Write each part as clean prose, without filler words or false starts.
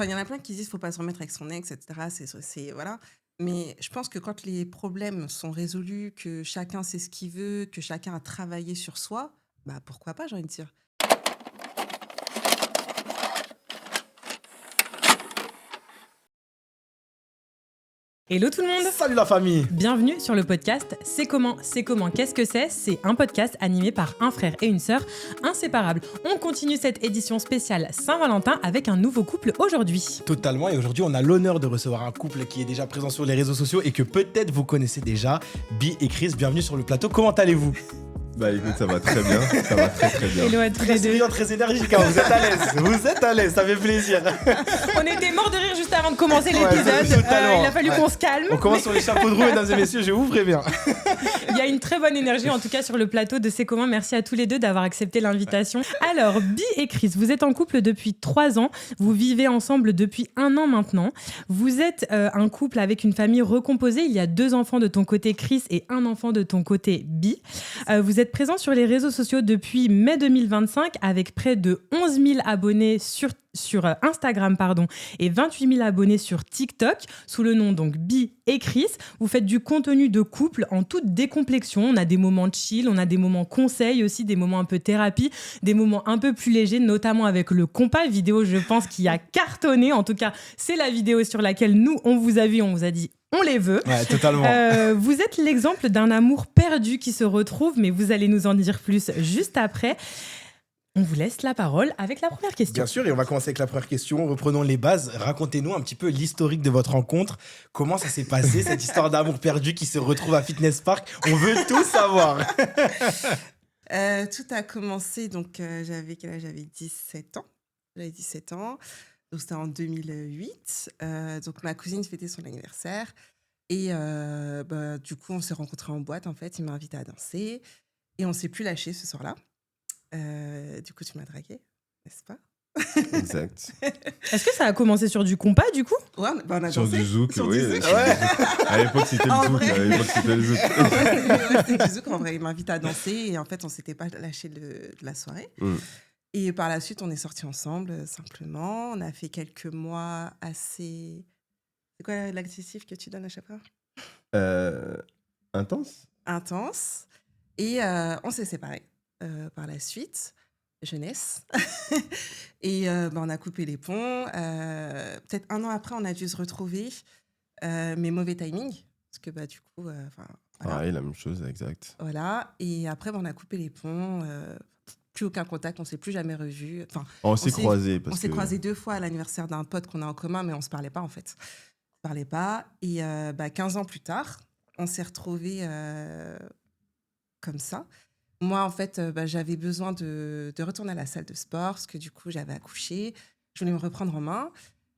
Enfin, il y en a plein qui disent: «Faut pas se remettre avec son ex» et cetera, c'est voilà. Mais je pense que quand les problèmes sont résolus, que chacun sait ce qu'il veut, que chacun a travaillé sur soi, bah, pourquoi pas, j'ai envie de dire. Hello tout le monde. Salut la famille. Bienvenue sur le podcast C'est comment, qu'est-ce que c'est un podcast animé par un frère et une sœur inséparables. On continue cette édition spéciale Saint-Valentin avec un nouveau couple aujourd'hui. Totalement, et aujourd'hui on a l'honneur de recevoir un couple qui est déjà présent sur les réseaux sociaux et que peut-être vous connaissez déjà, Bi et Chris. Bienvenue sur le plateau, comment allez-vous? Bah écoute, ça va très bien, ça va très très bien. Hello à tous Très les deux. souriant, très énergique, hein. Vous êtes à l'aise, ça fait plaisir. On était morts de rire juste avant de commencer Ouais, l'épisode. totalement. Il a fallu Ouais. qu'on se calme. On commence sur les chapeaux de roue, mesdames et messieurs, je vous préviens. Il y a une très bonne énergie en tout cas sur le plateau de C'est comment. Merci à tous les deux d'avoir accepté l'invitation. Alors, Bi et Chris, vous êtes en couple depuis 3 ans. Vous vivez ensemble depuis 1 an maintenant. Vous êtes un couple avec une famille recomposée. Il y a 2 enfants de ton côté, Chris, et 1 enfant de ton côté, Bi. Vous êtes présent sur les réseaux sociaux depuis mai 2025 avec près de 11 000 abonnés sur Instagram et 28 000 abonnés sur TikTok sous le nom donc Bi et Chris. Vous faites du contenu de couple en toute décomplexion. On a des moments chill, on a des moments conseils aussi, des moments un peu thérapie, des moments un peu plus légers, notamment avec le compas vidéo, je pense, qui a cartonné. En tout cas, c'est la vidéo sur laquelle nous, on vous a vu, on vous a dit on les veut. Ouais, totalement. Vous êtes l'exemple d'un amour perdu qui se retrouve, mais vous allez nous en dire plus juste après. On vous laisse la parole avec la première question. Bien sûr, et on va commencer avec la première question. Reprenons les bases. Racontez-nous un petit peu l'historique de votre rencontre. Comment ça s'est passé, cette histoire d'amour perdu qui se retrouve à Fitness Park? On veut tout savoir. Tout a commencé donc j'avais quel âge? J'avais 17 ans. J'avais 17 ans, donc c'était en 2008. Donc ma cousine fêtait son anniversaire et bah, du coup, on s'est rencontrés en boîte, en fait. Il m'a invitée à danser et on s'est plus lâché ce soir-là. Du coup, tu m'as draguée, n'est-ce pas? Exact. Est-ce que ça a commencé sur du compas, du coup? Ouais, on a Sur dansé. du zouk, Sur oui. du zouk. sur du zouk. À l'époque, c'était le En zouk. vrai. À l'époque, c'était le zouk. En vrai, ouais, c'était du zouk. En vrai, il m'invite à danser et en fait, on s'était pas lâché de la soirée. Mm. Et par la suite, on est sortis ensemble, simplement. On a fait quelques mois assez... C'est quoi l'adjectif que tu donnes à chaque fois? Euh, Intense. Intense. Et on s'est séparés par la suite. Jeunesse. Et bah, on a coupé les ponts. Peut-être 1 an après, on a dû se retrouver. Mais mauvais timing. Parce que bah, du coup, voilà. Pareil, la même chose, exact. Voilà. Et après, bah, on a coupé les ponts. Plus aucun contact. On ne s'est plus jamais revus. Enfin, On s'est croisés on parce s'est que... croisés 2 fois à l'anniversaire d'un pote qu'on a en commun, mais on ne se parlait pas en fait. On se parlait pas. Et bah, 15 ans plus tard, on s'est retrouvés comme ça. Moi, en fait, bah, j'avais besoin de retourner à la salle de sport parce que du coup, j'avais accouché. Je voulais me reprendre en main.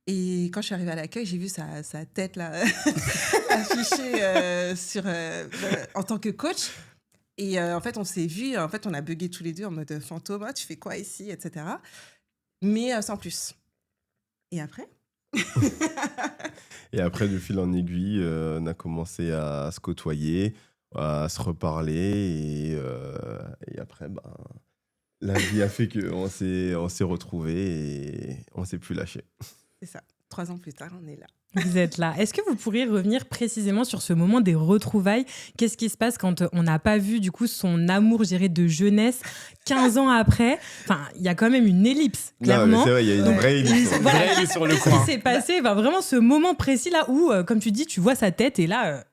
Et quand je suis arrivée à l'accueil, j'ai vu sa tête là, affichée en tant que coach. Et en fait, on s'est vus. En fait, on a bugué tous les deux en mode fantôme. Ah, tu fais quoi ici, etc. Mais sans plus. Et après? Et après, de fil en aiguille, on a commencé à se côtoyer, à se reparler. Et après, ben, la vie a fait qu'on s'est retrouvés et on s'est plus lâchés. C'est ça. 3 ans plus tard, on est là. Vous êtes là. Est-ce que vous pourriez revenir précisément sur ce moment des retrouvailles? Qu'est-ce qui se passe quand on n'a pas vu du coup son amour, je dirais, de jeunesse 15 ans après? Enfin, il y a quand même une ellipse, Non, mais clairement. c'est vrai, il y a une vraie ellipse. Voilà. Vrai, il est sur le Qu'est-ce coin. qui s'est passé? Enfin, vraiment ce moment précis là où, comme tu dis, tu vois sa tête et là,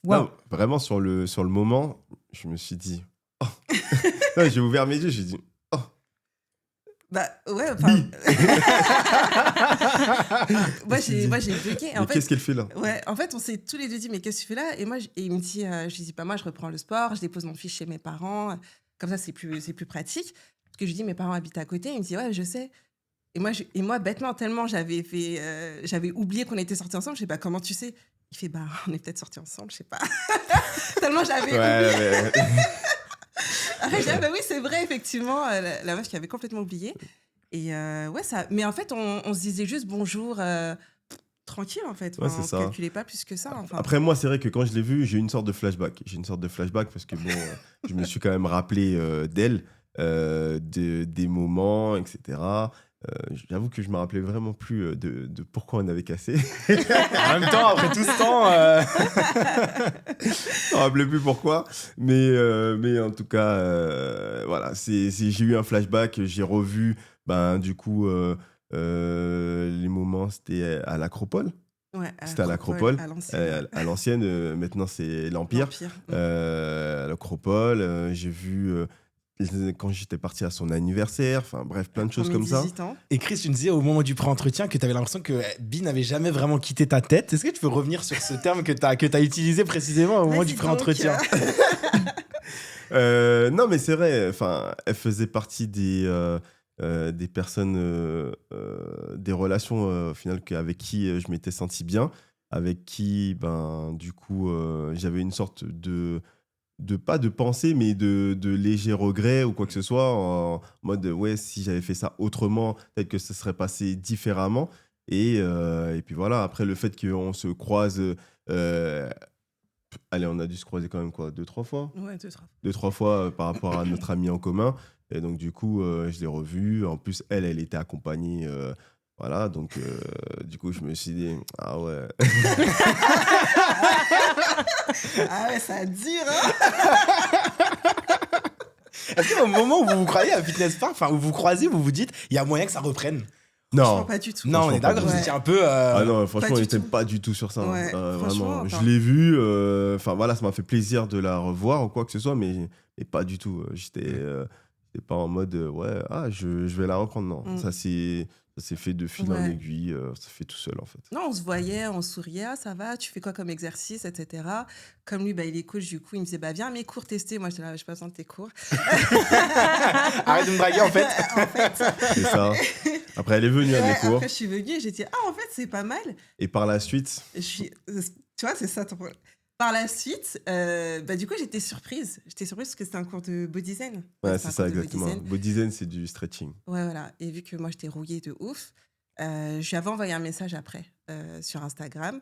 waouh. Non, vraiment, sur le moment, je me suis dit... Oh. Non, j'ai ouvert mes yeux, j'ai dit... Bah ouais, enfin. moi, j'ai bugué. Mais En fait, qu'est-ce qu'elle fait là? ouais, en fait, on s'est tous les deux dit, mais qu'est-ce que tu fais là? Et moi, et il me dit, je lui dis, pas moi, je reprends le sport, je dépose mon fils chez mes parents. Comme ça, c'est plus pratique. Parce que je lui dis, mes parents habitent à côté. Il me dit, ouais, je sais. Et moi bêtement, tellement j'avais oublié qu'on était sortis ensemble, je sais pas, comment tu sais? Il fait, bah, on est peut-être sortis ensemble, je sais pas. Tellement j'avais oublié. Ouais, mais... Après, je dis, ah, bah oui, c'est vrai, effectivement, la meuf qui avait complètement oublié. Et ouais, ça. Mais en fait, on se disait juste bonjour, tranquille, en fait. Ouais, Enfin, c'est ça. on ne calculait pas plus que ça. Enfin. Après, moi, c'est vrai que quand je l'ai vu, j'ai eu une sorte de flashback. Parce que bon, je me suis quand même rappelé d'elle, des moments, etc. J'avoue que je me rappelais vraiment plus de pourquoi on avait cassé. En même temps, après tout ce temps, Je me rappelais plus pourquoi. Mais en tout cas, voilà, j'ai eu un flashback. J'ai revu, du coup, les moments, c'était à l'Acropole. Ouais, C'était à l'Acropole, à l'ancienne. à l'ancienne. Maintenant, c'est l'Empire. L'Empire. À l'Acropole, j'ai vu quand j'étais parti à son anniversaire. Enfin, bref, plein de choses Pour mes comme ça. 18 ans. et Chris, tu me disais au moment du pré-entretien que tu avais l'impression que Bi n'avait jamais vraiment quitté ta tête. Est-ce que tu peux revenir sur ce terme que tu as utilisé précisément au moment Vas-y du donc, pré-entretien? Non, mais c'est vrai. Enfin, elle faisait partie des personnes, des relations au final avec qui je m'étais senti bien, avec qui, du coup, j'avais une sorte de pas de pensée, mais de léger regret ou quoi que ce soit, en mode ouais, si j'avais fait ça autrement, peut-être que ça serait passé différemment. Et puis voilà, après le fait qu'on se croise, allez, on a dû se croiser quand même quoi, 2-3 fois. Ouais, 2-3. 2-3 fois par rapport à notre ami en commun. Et donc, du coup, je l'ai revue. En plus, elle était accompagnée. Voilà, donc, du coup, je me suis dit, ah ouais. Ah ouais, ça dure, hein. Est-ce qu'au moment où vous vous croyez à Fitness Park, enfin où vous croisez, vous vous dites, il y a moyen que ça reprenne? Franchement, Non. pas du tout. Non, on Franchement, est d'accord, pas vous du étiez tout. un peu. Ah non, franchement, Pas on du n'était tout. pas du tout sur ça. Hein. Ouais, franchement, Vraiment. Je enfin. l'ai vue. Enfin, voilà, ça m'a fait plaisir de la revoir ou quoi que ce soit, mais pas du tout. J'étais pas en mode, ouais, je vais la reprendre. Non, Mm. ça s'est fait de fil en Ouais. aiguille. Ça fait tout seul, en fait. Non, on se voyait, on souriait, ah, ça va, tu fais quoi comme exercice, etc. Comme lui, il est coach, du coup, il me disait, viens à mes cours tester. Moi, j'étais là, j'ai pas besoin de tes cours. Arrête de me draguer en fait. En fait. C'est ça. Après, elle est venue à mes Ouais, cours. après, je suis venue et j'ai dit, en fait, c'est pas mal. Et par la suite, Tu vois, c'est ça ton problème. Par la suite, du coup, j'étais surprise. J'étais surprise parce que c'était un cours de body zen. ouais, C'était c'est un ça cours de exactement. body zen. Body zen, c'est du stretching. Ouais, voilà. Et vu que moi, j'étais rouillée de ouf, je lui avais envoyé un message après sur Instagram.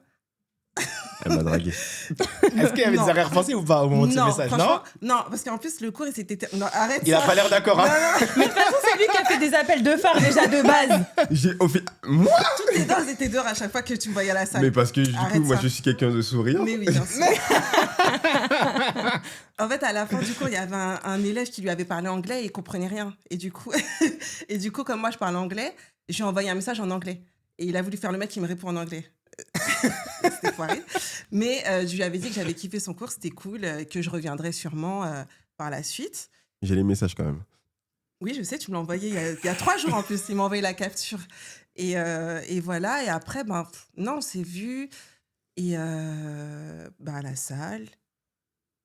Elle m'a dragué. Est-ce qu'il y avait Non. des arrière-pensées ou pas au moment de ce Non, message? Non, franchement, non, parce qu'en plus, le cours, il s'était... Non, arrête il a ça. pas l'air d'accord. Non, Hein. non, Mais de toute façon, c'est lui qui a fait des appels de phare déjà de base. Moi toutes les dents étaient dehors à chaque fois que tu me voyais à la salle. Mais parce que du Arrête coup, moi, ça. je suis quelqu'un de souriant. Mais oui, bien sûr. En fait, à la fin du cours, il y avait un élève qui lui avait parlé anglais et il comprenait rien. Et du coup, comme moi, je parle anglais, je lui ai envoyé un message en anglais. Et il a voulu faire le mec qui me répond en anglais. C'était foiré. Mais je lui avais dit que j'avais kiffé son cours, c'était cool, que je reviendrais sûrement par la suite. J'ai les messages quand même. Oui, je sais, tu me l'as envoyé il y a 3 jours en plus. Il m'a envoyé la capture. Et voilà. Et après, non, on s'est vus. Et à la salle,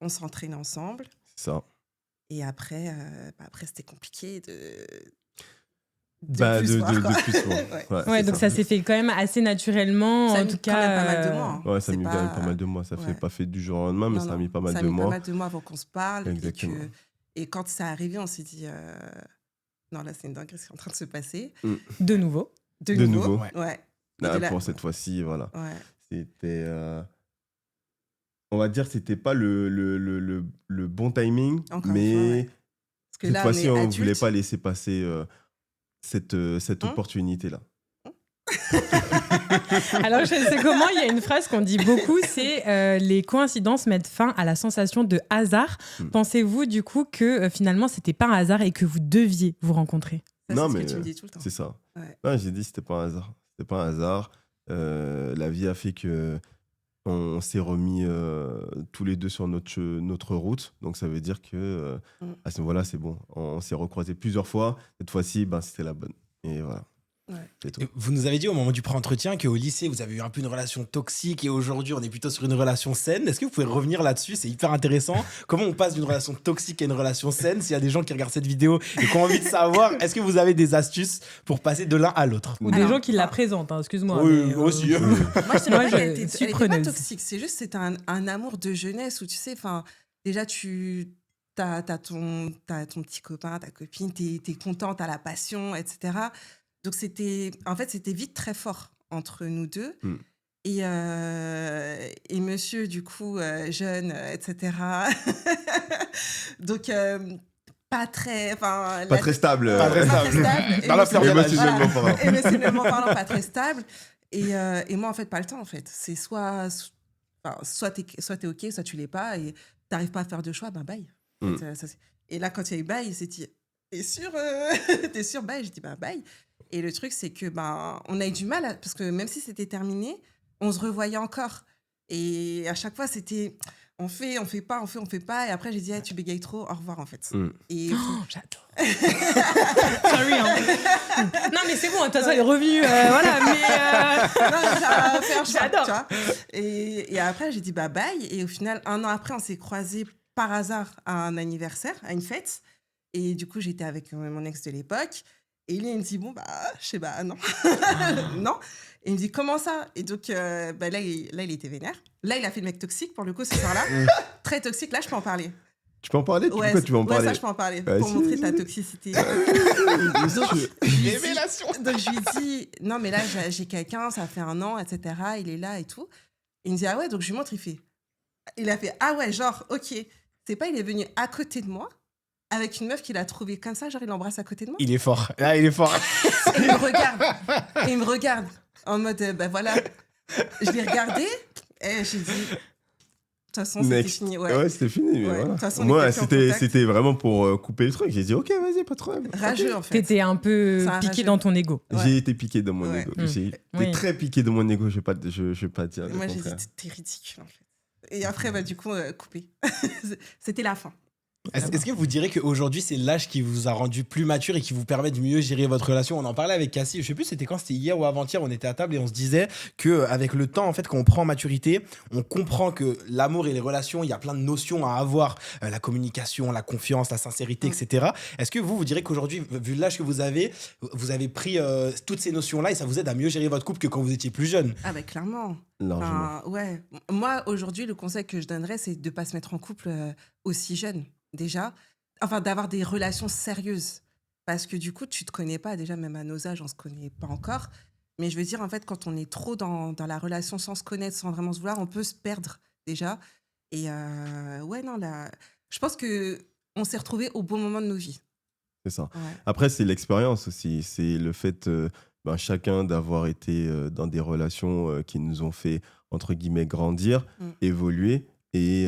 on s'entraîne ensemble. C'est ça. Et après, c'était compliqué de De plus voir, quoi. plus souvent. Ouais. Ouais, donc ça s'est fait quand même assez naturellement. Ça a en mis tout quand cas, même pas mal de mois. Hein. Ouais, ça a C'est mis quand même pas mal de mois. Ça ouais. fait pas fait du jour au lendemain, mais Non, ça a non, mis pas mal ça a de mis mois. pas mal de mois avant qu'on se parle. Exactement. Et quand ça arrivé, on s'est dit, non, là, c'est une dinguerie ce qui est en train de se passer. de nouveau. De De nouveau. nouveau. Ouais. Et Ah, de là- pour cette fois-ci, voilà. Ouais. C'était. On va dire, c'était pas le bon timing, Encore mais une fois, ouais. Parce que cette là, fois-ci, on on est ne voulait adulte. pas laisser passer cette Hein opportunité-là. Alors, je sais comment, il y a une phrase qu'on dit beaucoup, c'est les coïncidences mettent fin à la sensation de hasard. Pensez-vous du coup que finalement, c'était pas un hasard et que vous deviez vous rencontrer? Ça, Non, c'est ce mais que tu me dis tout le temps. c'est ça. Ouais. Non, j'ai dit c'était pas un hasard. C'était pas un hasard. La vie a fait que on s'est remis tous les deux sur notre route. Donc ça veut dire que à ce moment-là, c'est bon. On s'est recroisés plusieurs fois. Cette fois-ci, c'était la bonne. Et voilà. Ouais. C'est tout. Et vous nous avez dit au moment du pré-entretien qu'au lycée, vous avez eu un peu une relation toxique et aujourd'hui, on est plutôt sur une relation saine. Est-ce que vous pouvez revenir là-dessus? C'est hyper intéressant. Comment on passe d'une relation toxique à une relation saine? S'il y a des gens qui regardent cette vidéo et qui ont envie de savoir, est-ce que vous avez des astuces pour passer de l'un à l'autre? Ou des Alors, gens qui la présentent, hein, excuse-moi. Oui, mais, aussi. Moi, je te Moi, dis pas qu'elle je suis était pas preneuse. toxique. C'est juste, c'était un amour de jeunesse où, tu sais, déjà, t'as ton petit copain, ta copine, t'es contente, t'as la passion, etc. Donc, c'était vite très fort entre nous deux. Et monsieur, du coup, jeune, etc. Donc, pas très... Enfin, Pas très stable. Pas très pas très stable. stable. Dans la fleur de l'âge. Émotionnellement parlant. Émotionnellement parlant, pas très stable. Et moi, en fait, pas le temps, en fait. C'est soit t'es OK, soit tu l'es pas, et t'arrives pas à faire de choix, ben bye. En fait, et là, quand il y a eu bye, il s'est dit, t'es sûr, t'es sûr, bye? J'ai dit, bah bye. Et le truc, c'est que on a eu du mal, parce que même si c'était terminé, on se revoyait encore. Et à chaque fois, c'était, on fait pas, on fait pas. Et après, j'ai dit, tu bégayes trop, au revoir, en fait. Et J'adore. Sorry. Non, mais c'est bon, de toute façon, il est revenu. Voilà, mais. non, mais ça a fait un choix, J'adore. tu vois. Et après, j'ai dit bye. Et au final, 1 an après, on s'est croisés par hasard à un anniversaire, à une fête. Et du coup, j'étais avec mon ex de l'époque. Et lui, il me dit, bon, je sais pas, non. Non. Et il me dit, comment ça? Et donc, là, il était vénère. Là, il a fait le mec toxique, pour le coup, ce soir-là. Très toxique. Là, je peux en parler. Tu peux en parler? Pourquoi tu veux en parler? Ouais, ça, je peux en parler. Ouais, pour si, montrer si. ta toxicité. Révélation. Donc, je lui dis, non, mais là, j'ai quelqu'un, ça fait 1 an, etc. Il est là et tout. Il me dit, ah ouais, donc je lui montre, il a fait, ah ouais, genre, ok. C'est pas, il est venu à côté de moi, avec une meuf qu'il a trouvée comme ça, genre, il l'embrasse à côté de moi. Il est fort. Ah, il est fort. Et il me regarde. Et il me regarde. En mode, voilà. Je l'ai regardé, et j'ai dit, de toute façon, c'était Next. fini. Ouais, c'était fini. Mais Ouais, de voilà. toute façon, on Moi, était plus en contact. c'était vraiment pour couper le truc. J'ai dit, ok, vas-y, pas de problème. Rageux, en fait. T'étais un peu C'est un piqué rageux. dans ton ego. Ouais. J'ai été piqué dans mon Ouais. ego. Mm. J'ai été Oui. très piqué dans mon ego. Je vais pas dire le Moi, j'ai dit, contraire. t'es ridicule, en fait. Et après, du coup, coupé. C'était la fin. Est-ce que vous direz qu'aujourd'hui, c'est l'âge qui vous a rendu plus mature et qui vous permet de mieux gérer votre relation? On en parlait avec Cassie, je sais plus c'était quand, c'était hier ou avant-hier, on était à table et on se disait qu'avec le temps, en fait, quand on prend en maturité, on comprend que l'amour et les relations, il y a plein de notions à avoir, la communication, la confiance, la sincérité, etc. Est-ce que vous direz qu'aujourd'hui, vu l'âge que vous avez pris toutes ces notions-là et ça vous aide à mieux gérer votre couple que quand vous étiez plus jeune? Ah, clairement. Largement. Ouais. Moi, aujourd'hui, le conseil que je donnerais, c'est de ne pas se mettre en couple aussi jeune, déjà. Enfin, d'avoir des relations sérieuses. Parce que du coup, tu ne te connais pas. Déjà, même à nos âges, on ne se connaît pas encore. Mais je veux dire, en fait, quand on est trop dans la relation sans se connaître, sans vraiment se vouloir, on peut se perdre, déjà. Et ouais, non, là, je pense qu'on s'est retrouvés au bon moment de nos vies. C'est ça. Ouais. Après, c'est l'expérience aussi. C'est le fait, chacun d'avoir été dans des relations qui nous ont fait, entre guillemets, grandir, évoluer et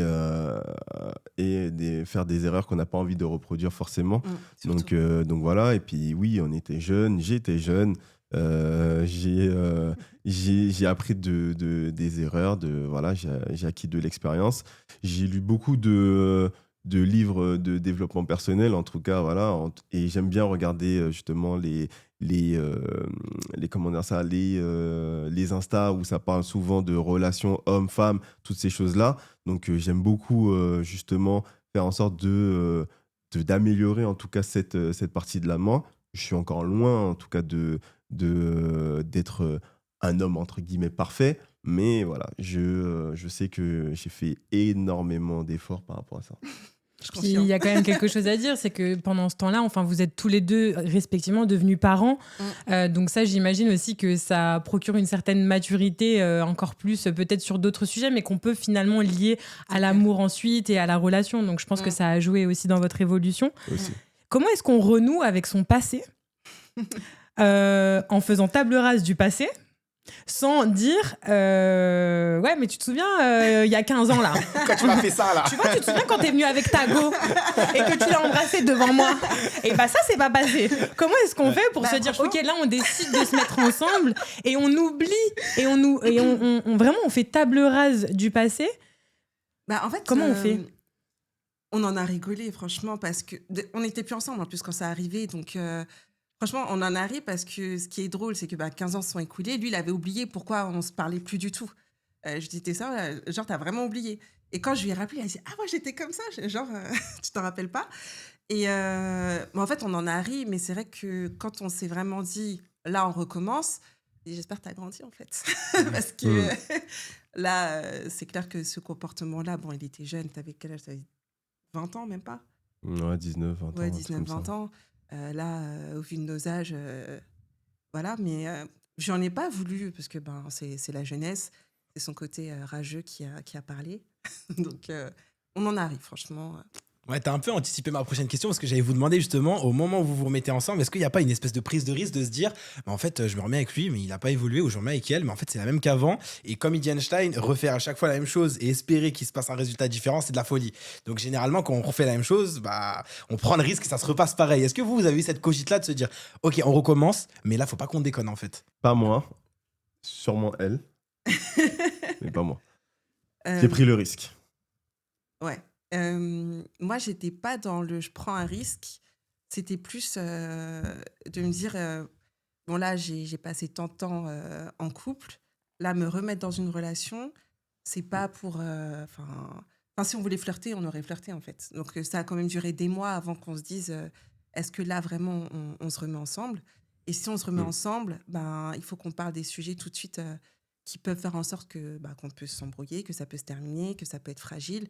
faire des erreurs qu'on n'a pas envie de reproduire forcément. Surtout. Donc voilà. Et puis oui, on était jeunes, j'étais jeune. J'ai appris des erreurs, voilà, j'ai acquis de l'expérience. J'ai lu beaucoup de livres de développement personnel, en tout cas, voilà, et j'aime bien regarder justement les comment dire ça, les Insta où ça parle souvent de relations hommes-femmes, toutes ces choses-là. Donc j'aime beaucoup justement faire en sorte d'améliorer en tout cas cette partie de la main. Je suis encore loin en tout cas d'être un homme entre guillemets parfait, mais voilà, je sais que j'ai fait énormément d'efforts par rapport à ça. Puis il y a quand même quelque chose à dire, c'est que pendant ce temps-là, enfin, vous êtes tous les deux respectivement devenus parents. Donc ça, j'imagine aussi que ça procure une certaine maturité, encore plus peut-être sur d'autres sujets, mais qu'on peut finalement lier à l'amour ensuite et à la relation. Donc je pense que ça a joué aussi dans votre évolution. Aussi. Comment est-ce qu'on renoue avec son passé en faisant table rase du passé sans dire ouais, mais tu te souviens il y a 15 ans là, Quand tu m'as fait ça là. tu vois, tu te souviens quand t'es venu avec ta go et que tu l'as embrassé devant moi, et bah ça c'est pas passé. Comment est-ce qu'on fait pour se dire ok, là on décide de se mettre ensemble et on oublie et on vraiment on fait table rase du passé? En fait, comment on fait? On en a rigolé, franchement, parce que on n'était plus ensemble en plus quand ça arrivait, donc franchement, on en a ri parce que ce qui est drôle, c'est que 15 ans se sont écoulés. Lui, il avait oublié pourquoi on se parlait plus du tout. Je disais ça, genre, t'as vraiment oublié. Et quand je lui ai rappelé, il a dit, ah, moi, j'étais comme ça. Genre, tu t'en rappelles pas? Et en fait, on en a ri, mais c'est vrai que quand on s'est vraiment dit, là, on recommence, et j'espère que t'as grandi, en fait. Parce que là, c'est clair que ce comportement-là, bon, il était jeune. T'avais quel âge? T'avais 20 ans, même pas? Ouais, 19, 20 ans. Ouais, 19, 20 ans. Là, au vu de nos âges, voilà, mais j'en ai pas voulu parce que c'est la jeunesse, c'est son côté rageux qui a parlé. Donc, on en arrive, franchement. Ouais, t'as un peu anticipé ma prochaine question parce que j'allais vous demander justement, au moment où vous vous remettez ensemble, est-ce qu'il n'y a pas une espèce de prise de risque de se dire, bah, en fait, je me remets avec lui, mais il n'a pas évolué, ou je me remets avec elle, mais en fait, c'est la même qu'avant. Et comme il dit Einstein, refaire à chaque fois la même chose et espérer qu'il se passe un résultat différent, c'est de la folie. Donc, généralement, quand on refait la même chose, bah, on prend le risque que ça se repasse pareil. Est-ce que vous avez eu cette cogite-là de se dire, OK, on recommence, mais là, faut pas qu'on déconne en fait? Pas moi, sûrement elle, mais pas moi. J'ai Euh, pris le risque. ouais. Moi, j'étais pas dans le je prends un risque. C'était plus de me dire bon, là, j'ai passé tant de temps en couple. Là, me remettre dans une relation, c'est pas pour. Enfin, si on voulait flirter, on aurait flirté en fait. Donc, ça a quand même duré des mois avant qu'on se dise est-ce que là, vraiment, on se remet ensemble? Et si on se remet Mm. ensemble, ben, il faut qu'on parle des sujets tout de suite qui peuvent faire en sorte que bah, qu'on peut s'embrouiller, que ça peut se terminer, que ça peut être fragile.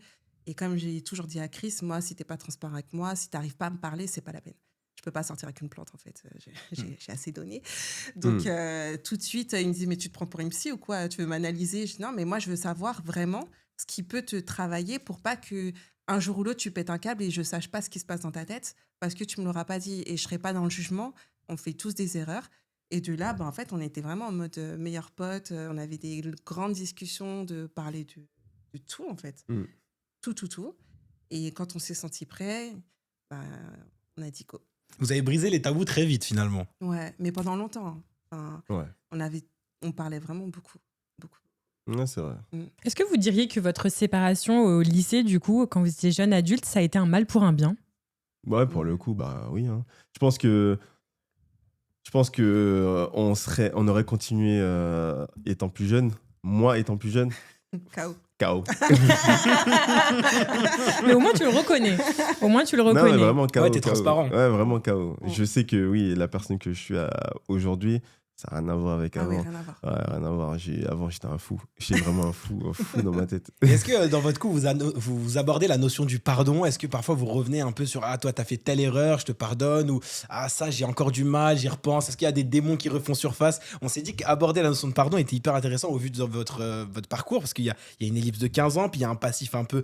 Et comme j'ai toujours dit à Chris, moi, si t'es pas transparent avec moi, si t'arrives pas à me parler, c'est pas la peine. Je peux pas sortir avec une plante, en fait. J'ai assez donné. Donc, Mm. tout de suite, il me dit, mais tu te prends pour une psy ou quoi? Tu veux m'analyser? Je dis, non, mais moi, je veux savoir vraiment ce qui peut te travailler pour pas que un jour ou l'autre, tu pètes un câble et je sache pas ce qui se passe dans ta tête parce que tu me l'auras pas dit et je serai pas dans le jugement. On fait tous des erreurs. Et de là, ben, en fait, on était vraiment en mode meilleurs potes. On avait des grandes discussions de parler de tout, en fait. Mm. Tout. Et quand on s'est senti prêt, ben, on a dit go. Vous avez brisé les tabous très vite finalement. Ouais, mais pendant longtemps. Hein. Enfin, Ouais. on parlait vraiment beaucoup. Ouais, c'est vrai. Est-ce que vous diriez que votre séparation au lycée, du coup, quand vous étiez jeune adulte, ça a été un mal pour un bien? Ouais, pour le coup, bah oui. Hein. Je pense que on aurait continué étant plus jeune. Moi, étant plus jeune, KO. KO. Mais au moins, tu le reconnais. Au moins, tu le Non, mais reconnais. vraiment KO. Ouais, t'es KO. transparent. Ouais, vraiment KO. Mm. Je sais que oui, la personne que je suis aujourd'hui, ça n'a rien à voir avec Ah oui, avant. rien à voir. Ouais, rien à voir. Avant, j'étais un fou. J'étais vraiment un fou dans ma tête. Et est-ce que dans votre coup, vous abordez la notion du pardon? Est-ce que parfois vous revenez un peu sur ah, toi, t'as fait telle erreur, je te pardonne, ou ah, ça, j'ai encore du mal, j'y repense? Est-ce qu'il y a des démons qui refont surface? On s'est dit qu'aborder la notion de pardon était hyper intéressant au vu de votre parcours, parce qu'il y a une ellipse de 15 ans, puis il y a un passif un peu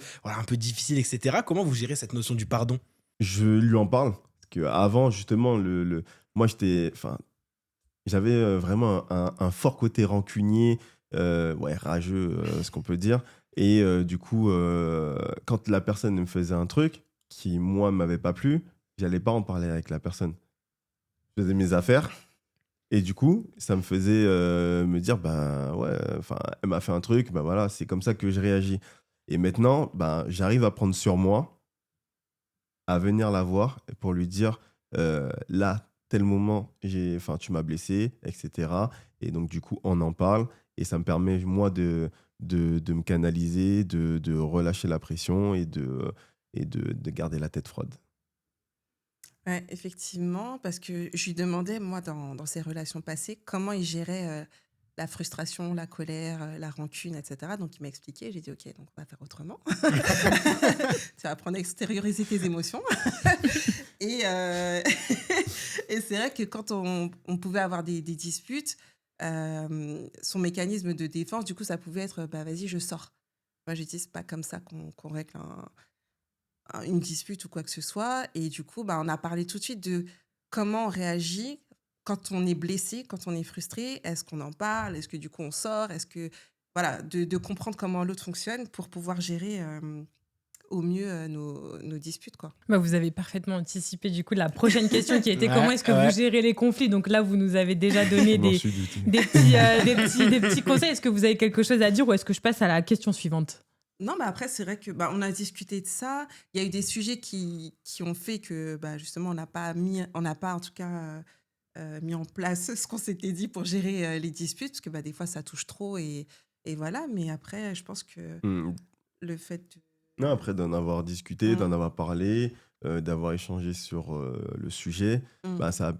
difficile, etc. Comment vous gérez cette notion du pardon? Je lui en parle. Parce qu'avant, justement, moi, j'avais vraiment un fort côté rancunier, ouais, rageux, ce qu'on peut dire. Et du coup, quand la personne me faisait un truc qui, moi, ne m'avait pas plu, j'allais pas en parler avec la personne. Je faisais mes affaires. Et du coup, ça me faisait me dire, ben ouais, enfin, elle m'a fait un truc, ben voilà, c'est comme ça que je réagis. Et maintenant, ben, j'arrive à prendre sur moi, à venir la voir pour lui dire là, tel moment, tu m'as blessé, etc. Et donc, du coup, on en parle et ça me permet, moi, de me canaliser, de relâcher la pression et de garder la tête froide. Ouais, effectivement, parce que je lui demandais, moi, dans ses relations passées, comment il gérait la frustration, la colère, la rancune, etc. Donc, il m'a expliqué. J'ai dit, OK, donc on va faire autrement. Tu vas apprendre à extérioriser tes émotions. Et, et c'est vrai que quand on pouvait avoir des disputes, son mécanisme de défense, du coup, ça pouvait être, bah, vas-y, je sors. Moi, je dis, c'est pas comme ça qu'on règle une dispute ou quoi que ce soit. Et du coup, bah, on a parlé tout de suite de comment on réagit quand on est blessé, quand on est frustré. Est-ce qu'on en parle? Est-ce que du coup, on sort? Est-ce que... Voilà, de comprendre comment l'autre fonctionne pour pouvoir gérer au mieux nos disputes, quoi. Bah, vous avez parfaitement anticipé du coup la prochaine question qui était Ouais, comment est-ce que ouais. vous gérez les conflits. Donc là, vous nous avez déjà donné Je m'en suis douté. des petits conseils. Est-ce que vous avez quelque chose à dire ou est-ce que je passe à la question suivante? Non, mais après, c'est vrai que bah, on a discuté de ça. Il y a eu des sujets qui ont fait que bah, justement, on n'a pas en tout cas mis en place ce qu'on s'était dit pour gérer les disputes, parce que bah, des fois, ça touche trop et voilà. Mais après, je pense que Hmm. le fait Non, après d'en avoir discuté, d'en avoir parlé, d'avoir échangé sur le sujet, Mm. bah, ça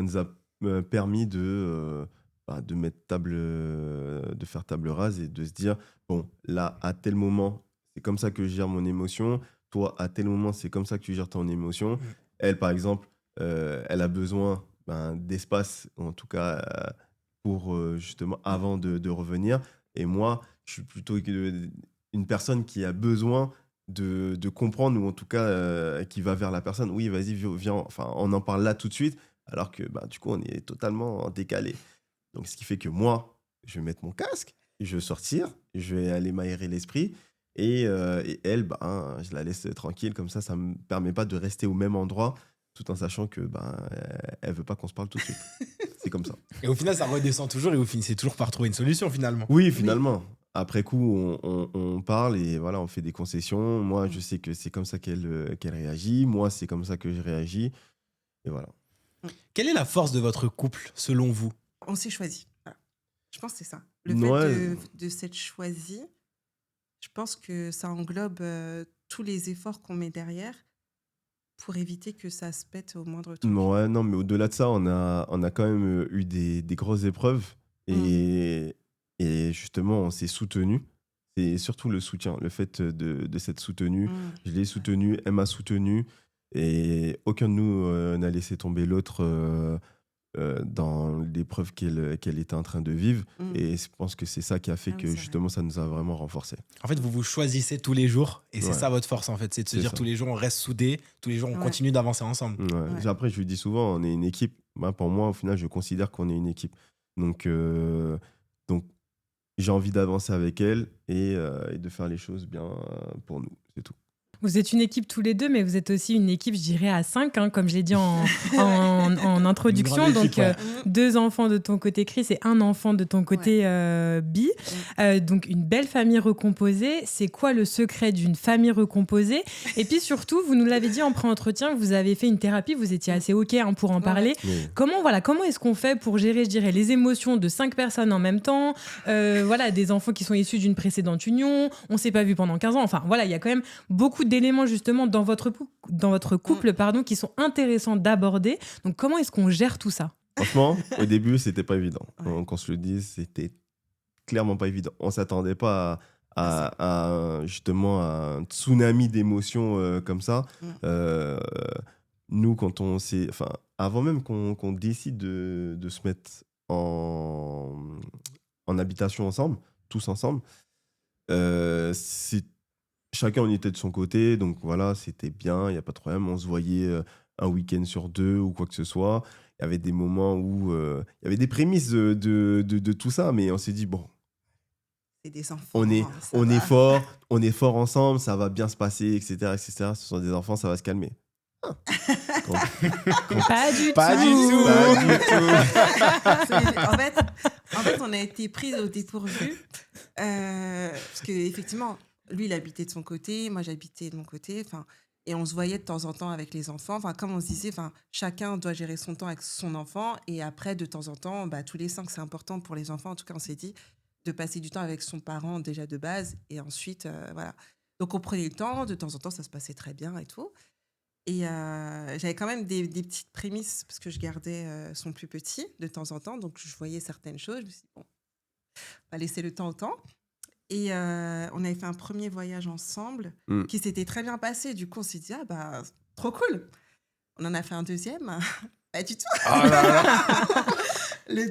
nous a permis de mettre de faire table rase et de se dire, bon, là, à tel moment, c'est comme ça que je gère mon émotion. Toi, à tel moment, c'est comme ça que tu gères ton émotion. Elle, par exemple, elle a besoin d'espace, en tout cas, pour justement, avant de revenir. Et moi, je suis plutôt une personne qui a besoin de comprendre, ou en tout cas qui va vers la personne. Oui, vas-y, viens, enfin, on en parle là tout de suite, alors que du coup, on est totalement décalé. Donc, ce qui fait que moi, je vais mettre mon casque, je vais sortir, je vais aller m'aérer l'esprit. Et elle, je la laisse tranquille, comme ça me permet pas de rester au même endroit, tout en sachant que elle veut pas qu'on se parle tout de suite. C'est comme ça. Et au final, ça redescend toujours et vous finissez toujours par trouver une solution finalement. Oui, finalement. Après coup, on parle et voilà, on fait des concessions. Moi, je sais que c'est comme ça qu'elle réagit. Moi, c'est comme ça que je réagis. Et voilà. Quelle est la force de votre couple, selon vous? On s'est choisi. Voilà. Je pense que c'est ça. Le Ouais. fait de s'être choisi, je pense que ça englobe tous les efforts qu'on met derrière pour éviter que ça se pète au moindre truc. Ouais, non, mais au-delà de ça, on a quand même eu des grosses épreuves. Et justement, on s'est soutenus. C'est surtout le soutien, le fait de s'être soutenu. Je l'ai soutenu, elle m'a soutenu. Et aucun de nous n'a laissé tomber l'autre dans l'épreuve qu'elle était en train de vivre. Et je pense que c'est ça qui a fait que justement, ça nous a vraiment renforcés. En fait, vous vous choisissez tous les jours et c'est Ouais. ça votre force en fait, c'est de se C'est dire ça. tous les jours on reste soudés, tous les jours on continue d'avancer ensemble. Ouais. Ouais. Après, je lui dis souvent, on est une équipe. Pour moi, au final, je considère qu'on est une équipe. Donc j'ai envie d'avancer avec elle et de faire les choses bien pour nous. C'est tout. Vous êtes une équipe tous les deux, mais vous êtes aussi une équipe, je dirais, à 5, comme je l'ai dit en introduction. Une grande Donc, équipe, 2 enfants de ton côté, Chris, et 1 enfant de ton côté, Bi. Donc, une belle famille recomposée. C'est quoi le secret d'une famille recomposée? Et puis surtout, vous nous l'avez dit en pré-entretien, vous avez fait une thérapie, vous étiez assez OK pour en parler. Oui. Comment est-ce qu'on fait pour gérer, je dirais, les émotions de 5 personnes en même temps, des enfants qui sont issus d'une précédente union, on s'est pas vu pendant 15 ans. Enfin, voilà, il y a quand même beaucoup d'éléments justement dans votre couple qui sont intéressants d'aborder. Donc, comment est-ce qu'on gère tout ça? Franchement, au début, c'était pas évident. Ouais. Qu'on se le dise, c'était clairement pas évident. On s'attendait pas à justement un tsunami d'émotions comme ça. Nous, quand on s'est... Enfin, avant même qu'on décide de se mettre en habitation ensemble, tous ensemble, chacun on était de son côté, donc voilà, c'était bien, il n'y a pas de problème. On se voyait un week-end sur 2 ou quoi que ce soit. Il y avait des moments où il y avait des prémices de tout ça, mais on s'est dit, bon, C'est des enfants. on est fort ensemble, ça va bien se passer, etc., etc. Ce sont des enfants, ça va se calmer. Pas du Pas du tout. En fait, on a été pris au dépourvu parce qu'effectivement, lui, il habitait de son côté, moi, j'habitais de mon côté. Et on se voyait de temps en temps avec les enfants. Comme on se disait, chacun doit gérer son temps avec son enfant. Et après, de temps en temps, tous les 5, c'est important pour les enfants. En tout cas, on s'est dit de passer du temps avec son parent déjà de base. Et ensuite, voilà. Donc, on prenait le temps. De temps en temps, ça se passait très bien et tout. Et j'avais quand même des petites prémices parce que je gardais son plus petit de temps en temps. Donc, je voyais certaines choses. Je me suis dit, bon, on va laisser le temps au temps. Et on avait fait un premier voyage ensemble qui s'était très bien passé. Du coup, on s'est dit, trop cool. On en a fait un deuxième. Pas du tout. Oh là là. Le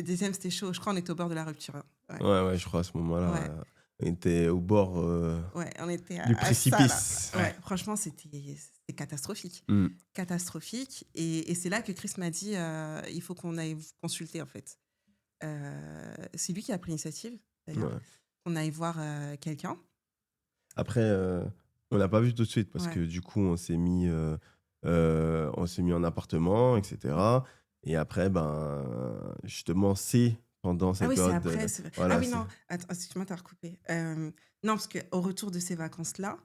deuxième, c'était chaud. Je crois qu'on était au bord de la rupture. Ouais, je crois à ce moment-là. Ouais. On était au bord On était du à précipice. ça, là. Ouais, franchement, c'était catastrophique. Catastrophique. Et c'est là que Chris m'a dit, il faut qu'on aille consulter, en fait. C'est lui qui a pris l'initiative, d'ailleurs. On aille voir quelqu'un. Après, on l'a pas vu tout de suite parce que du coup, on s'est mis en appartement, etc. Et après, justement, c'est pendant cette période. C'est après. Voilà, non, attends, excuse-moi, t'as recoupé. Non, parce qu'au retour de ces vacances-là,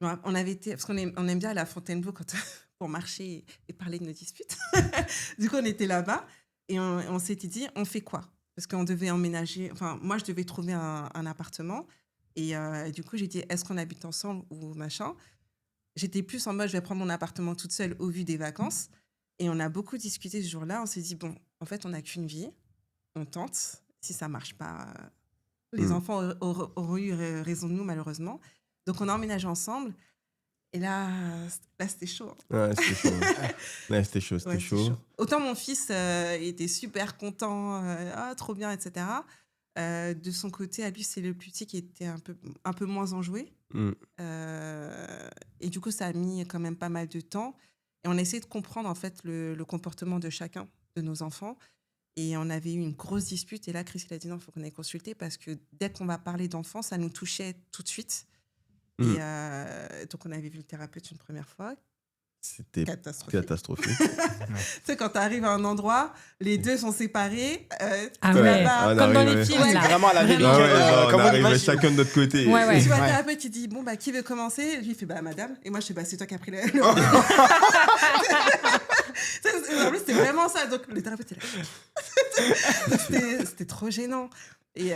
on avait été, parce qu'on aime bien aller à Fontainebleau pour marcher et parler de nos disputes. Du coup, on était là-bas et on s'était dit, on fait quoi? Parce qu'on devait emménager, moi, je devais trouver un appartement. Et du coup, j'ai dit, est-ce qu'on habite ensemble ou machin? J'étais plus en mode, je vais prendre mon appartement toute seule au vu des vacances. Et on a beaucoup discuté ce jour-là. On s'est dit, bon, en fait, on n'a qu'une vie. On tente. Si ça ne marche pas, les enfants auront eu raison de nous, malheureusement. Donc, on a emménagé ensemble. Et là c'était chaud. Ouais, c'était chaud. C'était chaud. Autant mon fils était super content, trop bien, etc. De son côté, à lui, c'est le plus petit qui était un peu moins enjoué. Et du coup, ça a mis quand même pas mal de temps. Et on a essayé de comprendre en fait le comportement de chacun de nos enfants. Et on avait eu une grosse dispute. Et là, Chris, il a dit non, il faut qu'on aille consulter parce que dès qu'on va parler d'enfants, ça nous touchait tout de suite. Et donc, on avait vu le thérapeute une première fois. C'était catastrophique. Tu sais, quand tu arrives à un endroit, les deux sont séparés. Comme dans les films. C'est vraiment à l'américaine. On arrive chacun de notre côté. Tu vois le thérapeute qui dit bon, qui veut commencer? Lui, il fait madame. Et moi, je sais c'est toi qui as pris le. En plus, c'était vraiment ça. Donc, le thérapeute est là. C'était trop gênant. Et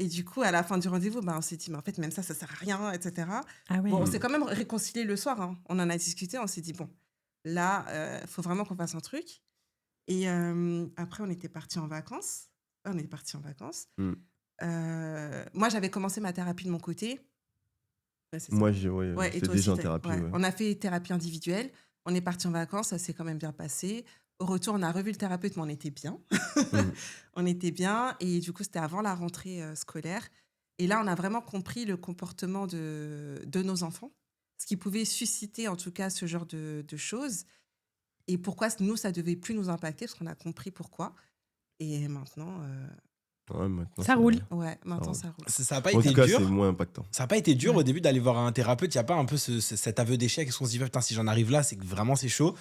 du coup, à la fin du rendez-vous, on s'est dit, mais en fait, même ça sert à rien, etc. Bon, on s'est quand même réconcilié le soir. Hein. On en a discuté. On s'est dit, bon, là, faut vraiment qu'on fasse un truc. Et après, on était partis en vacances. Moi, j'avais commencé ma thérapie de mon côté. Moi, j'étais déjà en thérapie. Ouais. On a fait thérapie individuelle. On est partis en vacances. Ça s'est quand même bien passé. Au retour, on a revu le thérapeute, mais on était bien. On était bien. Et du coup, c'était avant la rentrée scolaire. Et là, on a vraiment compris le comportement de nos enfants, ce qui pouvait susciter, en tout cas, ce genre de choses. Et pourquoi, nous, ça ne devait plus nous impacter, parce qu'on a compris pourquoi. Et maintenant... maintenant ça roule. Ouais, maintenant, ça roule. Ça n'a pas en été tout cas, dur. c'est moins impactant. Ça n'a pas été dur au début d'aller voir un thérapeute. Il n'y a pas un peu cet aveu d'échec? Est-ce qu'on se dit, putain, si j'en arrive là, c'est que vraiment, c'est chaud?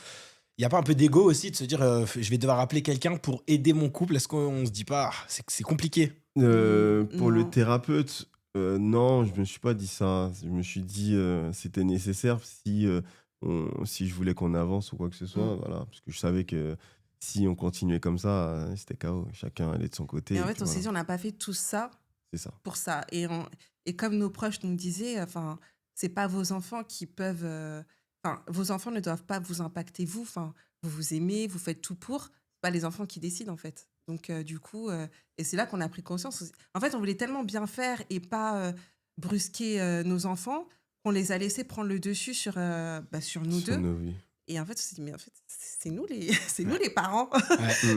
Il n'y a pas un peu d'ego aussi de se dire je vais devoir appeler quelqu'un pour aider mon couple? Est-ce qu'on se dit pas c'est compliqué? Pour le thérapeute, non, je me suis pas dit ça. Je me suis dit c'était nécessaire si je voulais qu'on avance ou quoi que ce soit. Voilà, parce que je savais que si on continuait comme ça, c'était KO. Chacun allait de son côté. Et en fait, on s'est dit on n'a pas fait tout ça, pour ça. Et comme nos proches nous disaient, c'est pas vos enfants qui peuvent... vos enfants ne doivent pas vous impacter, vous. Vous vous aimez, vous faites tout pour. C'est pas les enfants qui décident, en fait. Donc, du coup, et c'est là qu'on a pris conscience. En fait, on voulait tellement bien faire et pas brusquer nos enfants qu'on les a laissés prendre le dessus sur nous deux. Nos vies. Et en fait, on s'est dit, mais en fait, c'est nous les parents.